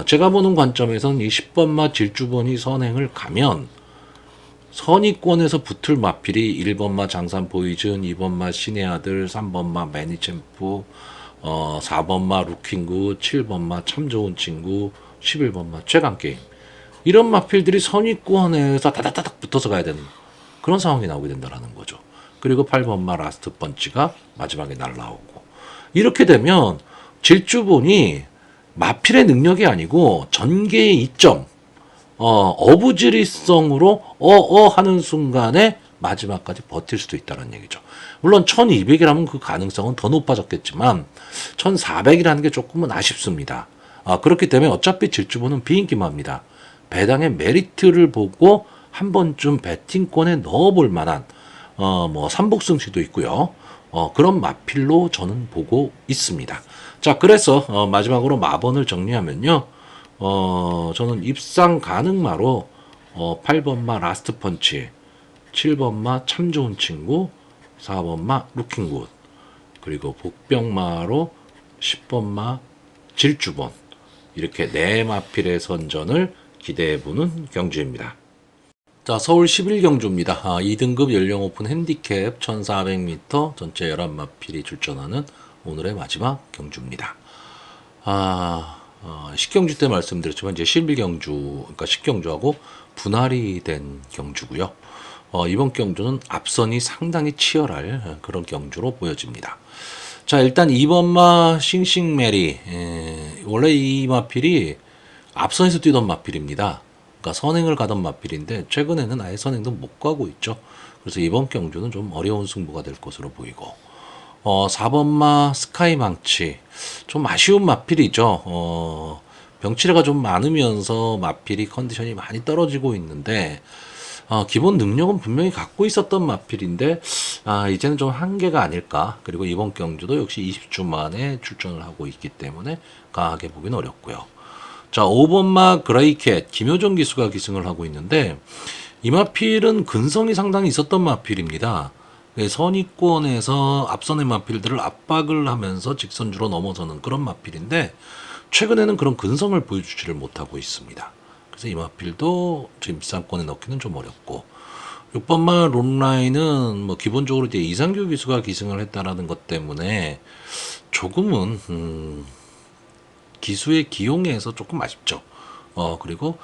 제가 보는 관점에서는 이 10번마 질주본이 선행을 가면 선의권에서 붙을 마필이 1번마 장산 보이즌, 2번마 신의 아들, 3번마 매니챔프, 4번마 루킹굿, 7번마 참 좋은 친구, 11번마 최강게임. 이런 마필들이 선위권에서 다다다닥 붙어서 가야 되는 그런 상황이 나오게 된다는 거죠. 그리고 8번마 라스트 펀치가 마지막에 날라오고. 이렇게 되면 질주본이 마필의 능력이 아니고 전개의 이점, 어부지리성으로 하는 순간에 마지막까지 버틸 수도 있다는 얘기죠. 물론 1200이라면 그 가능성은 더 높아졌겠지만 1400이라는 게 조금은 아쉽습니다. 그렇기 때문에 어차피 질주본은 비인기마입니다. 배당의 메리트를 보고 한 번쯤 배팅권에 넣어볼 만한 뭐 삼복승시도 있고요. 그런 마필로 저는 보고 있습니다. 자, 그래서 마지막으로 마번을 정리하면요. 저는 입상 가능마로 8번마 라스트 펀치, 7번마 참 좋은 친구, 4번마 루킹굿, 그리고 복병마로 10번마 질주본, 이렇게 네 마필의 선전을 기대해보는 경주입니다. 자, 서울 11경주입니다. 2등급 연령 오픈 핸디캡 1400m 전체 11마필이 출전하는 오늘의 마지막 경주입니다. 식경주 때 말씀드렸지만 이제 11경주, 그러니까 식경주하고 분할이 된 경주고요. 이번 경주는 앞선이 상당히 치열할 그런 경주로 보여집니다. 자, 일단 2번마 싱싱메리, 원래 이 마필이 앞선에서 뛰던 마필입니다. 그러니까 선행을 가던 마필인데 최근에는 아예 선행도 못 가고 있죠. 그래서 이번 경주는 좀 어려운 승부가 될 것으로 보이고, 4번마 스카이망치, 좀 아쉬운 마필이죠. 병치레가 좀 많으면서 마필이 컨디션이 많이 떨어지고 있는데, 기본 능력은 분명히 갖고 있었던 마필인데, 이제는 좀 한계가 아닐까. 그리고 이번 경주도 역시 20주 만에 출전을 하고 있기 때문에 강하게 보기는 어렵고요. 자, 5번마 그레이캣, 김효정 기수가 기승을 하고 있는데, 이 마필은 근성이 상당히 있었던 마필입니다. 선위권에서 앞선의 마필들을 압박을 하면서 직선주로 넘어서는 그런 마필인데, 최근에는 그런 근성을 보여주지를 못하고 있습니다. 그래서 이 마필도 지금 비상권에 넣기는 좀 어렵고, 6번마 론라인은 뭐 기본적으로 이제 이상규 기수가 기승을 했다라는 것 때문에 조금은 기수의 기용에서 조금 아쉽죠. 그리고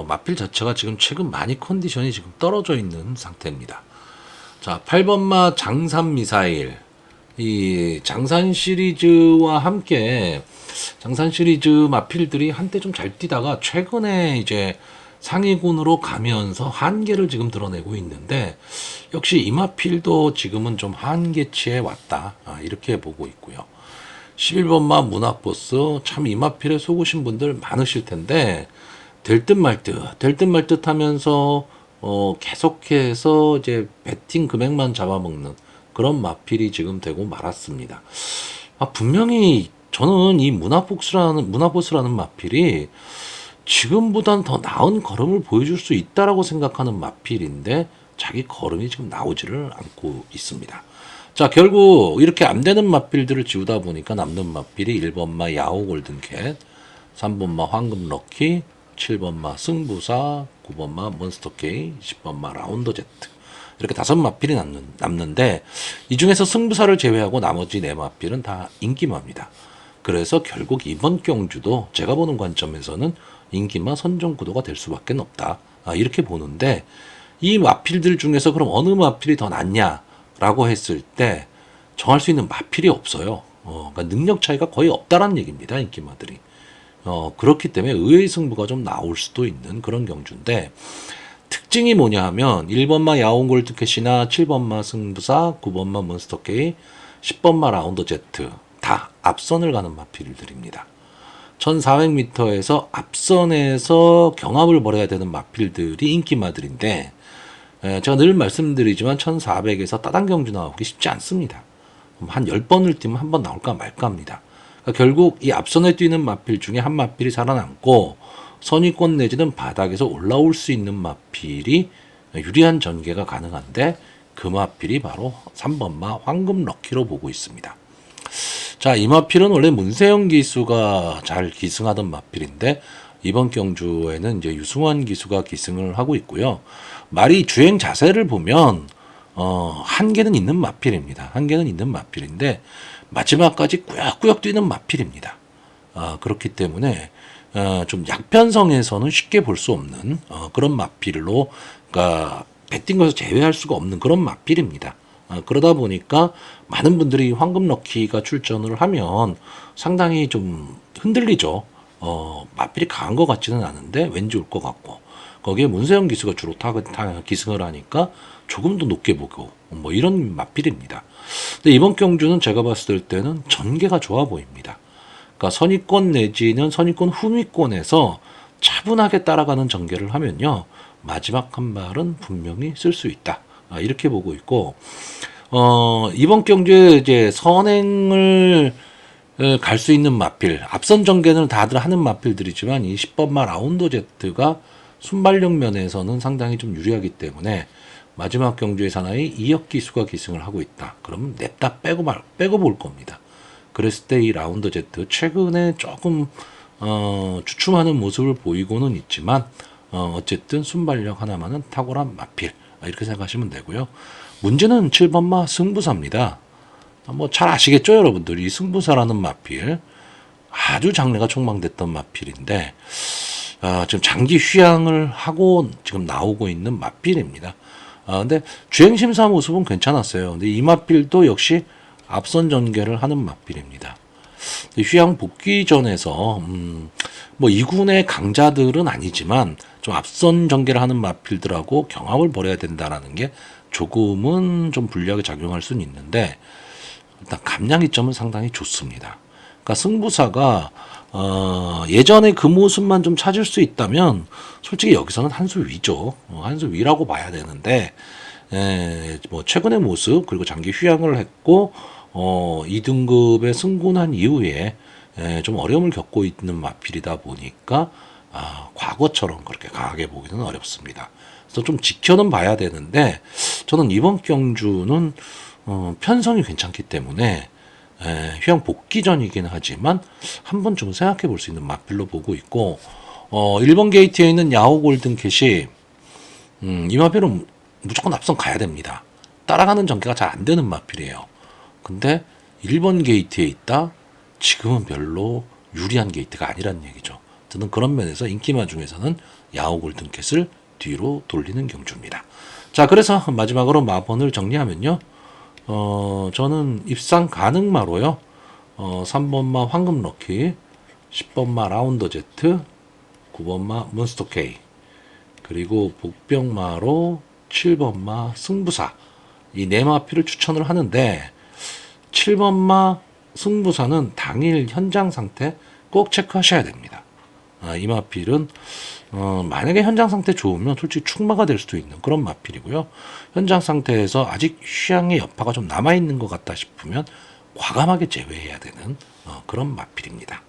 마필 자체가 지금 최근 많이 컨디션이 지금 떨어져 있는 상태입니다. 자, 8번마 장산 미사일. 이 장산 시리즈와 함께 장산 시리즈 마필들이 한때 좀 잘 뛰다가 최근에 이제 상위군으로 가면서 한계를 지금 드러내고 있는데, 역시 이 마필도 지금은 좀 한계치에 왔다. 이렇게 보고 있고요. 11번마 문학보스, 참 이 마필에 속으신 분들 많으실 텐데, 될 듯 말 듯 하면서 계속해서 이제 배팅 금액만 잡아먹는 그런 마필이 지금 되고 말았습니다. 분명히 저는 이 문화보스라는 마필이 지금보단 더 나은 걸음을 보여줄 수 있다라고 생각하는 마필인데, 자기 걸음이 지금 나오지를 않고 있습니다. 자, 결국 이렇게 안 되는 마필들을 지우다 보니까 남는 마필이 1번마 야호 골든캣, 3번마 황금 럭키, 7번마 승부사, 9번마 몬스터 K, 10번마 라운더 제트, 이렇게 5마필이 남는데, 이 중에서 승부사를 제외하고 나머지 4마필은 다 인기마입니다. 그래서 결국 이번 경주도 제가 보는 관점에서는 인기마 선정 구도가 될 수밖에 없다. 이렇게 보는데, 이 마필들 중에서 그럼 어느 마필이 더 낫냐라고 했을 때 정할 수 있는 마필이 없어요. 그러니까 능력 차이가 거의 없다라는 얘기입니다. 인기마들이. 그렇기 때문에 의외의 승부가 좀 나올 수도 있는 그런 경주인데, 특징이 뭐냐 하면 1번마 야옹 골드캣이나 7번마 승부사, 9번마 몬스터 K, 10번마 라운더 제트 다 앞선을 가는 마필들입니다. 1400m에서 앞선에서 경합을 벌여야 되는 마필들이 인기마들인데, 제가 늘 말씀드리지만 1400에서 따당 경주 나오기 쉽지 않습니다. 한 10번을 뛰면 한 번 나올까 말까 합니다. 그러니까 결국 이 앞선에 뛰는 마필 중에 한 마필이 살아남고 선위권 내지는 바닥에서 올라올 수 있는 마필이 유리한 전개가 가능한데, 그 마필이 바로 3번마 황금 럭키로 보고 있습니다. 자, 이 마필은 원래 문세영 기수가 잘 기승하던 마필인데, 이번 경주에는 이제 유승환 기수가 기승을 하고 있고요. 말이 주행 자세를 보면 한계는 있는 마필입니다. 한계는 있는 마필인데, 마지막까지 꾸역꾸역 뛰는 마필입니다. 그렇기 때문에 좀 약편성에서는 쉽게 볼 수 없는 그런 마필로, 그러니까 배팅거에서 제외할 수가 없는 그런 마필입니다. 그러다 보니까 많은 분들이 황금 럭키가 출전을 하면 상당히 좀 흔들리죠. 마필이 강한 것 같지는 않은데 왠지 올 것 같고, 거기에 문세영 기수가 주로 기승을 하니까 조금 더 높게 보고 뭐 이런 마필입니다. 근데 이번 경주는 제가 봤을 때는 전개가 좋아 보입니다. 그러니까 선의권 내지는 선의권 후미권에서 차분하게 따라가는 전개를 하면요, 마지막 한 발은 분명히 쓸 수 있다. 이렇게 보고 있고, 이번 경주에 이제 선행을 갈 수 있는 마필, 앞선 전개는 다들 하는 마필들이지만 이 10번마 라운더 제트가 순발력 면에서는 상당히 좀 유리하기 때문에 마지막 경주의 사나이 이혁 기수가 기승을 하고 있다. 그러면 냅다 빼고 볼 겁니다. 그랬을 때 이 라운더 제트 최근에 조금 주춤하는 모습을 보이고는 있지만 어쨌든 순발력 하나만은 탁월한 마필, 이렇게 생각하시면 되고요. 문제는 7번마 승부사입니다. 뭐 잘 아시겠죠, 여러분들이. 승부사라는 마필, 아주 장래가 촉망됐던 마필인데 지금 장기 휴양을 하고 지금 나오고 있는 마필입니다. 근데 주행 심사 모습은 괜찮았어요. 근데 이 마필도 역시 앞선 전개를 하는 마필입니다. 휴양 복귀전에서 뭐 2군의 강자들은 아니지만 좀 앞선 전개를 하는 마필들하고 경합을 벌여야 된다라는 게 조금은 좀 불리하게 작용할 수는 있는데, 일단 감량이점은 상당히 좋습니다. 그러니까 승부사가 예전에 그 모습만 좀 찾을 수 있다면 솔직히 여기서는 한 수 위죠. 한 수 위라고 봐야 되는데, 뭐 최근의 모습, 그리고 장기 휴양을 했고 2등급에 승군한 이후에 좀 어려움을 겪고 있는 마필이다 보니까 과거처럼 그렇게 강하게 보기는 어렵습니다. 그래서 좀 지켜는 봐야 되는데, 저는 이번 경주는 편성이 괜찮기 때문에 휴양 복귀전이긴 하지만 한 번 좀 생각해 볼 수 있는 마필로 보고 있고, 1번 게이트에 있는 야호 골든캣이 이 마필은 무조건 앞선 가야 됩니다. 따라가는 전개가 잘 안 되는 마필이에요. 근데 1번 게이트에 있다? 지금은 별로 유리한 게이트가 아니란 얘기죠. 저는 그런 면에서 인기마 중에서는 야호 골든캣을 뒤로 돌리는 경주입니다. 자, 그래서 마지막으로 마번을 정리하면요, 저는 입상 가능마로요, 3번마 황금 럭키, 10번마 라운더 제트, 9번마 몬스터 K, 그리고 복병마로 7번마 승부사, 이 네 마필을 추천을 하는데, 7번마 승부사는 당일 현장 상태 꼭 체크하셔야 됩니다. 이 마필은 만약에 현장 상태 좋으면 솔직히 축마가 될 수도 있는 그런 마필이고요. 현장 상태에서 아직 휴양의 여파가 좀 남아있는 것 같다 싶으면 과감하게 제외해야 되는 그런 마필입니다.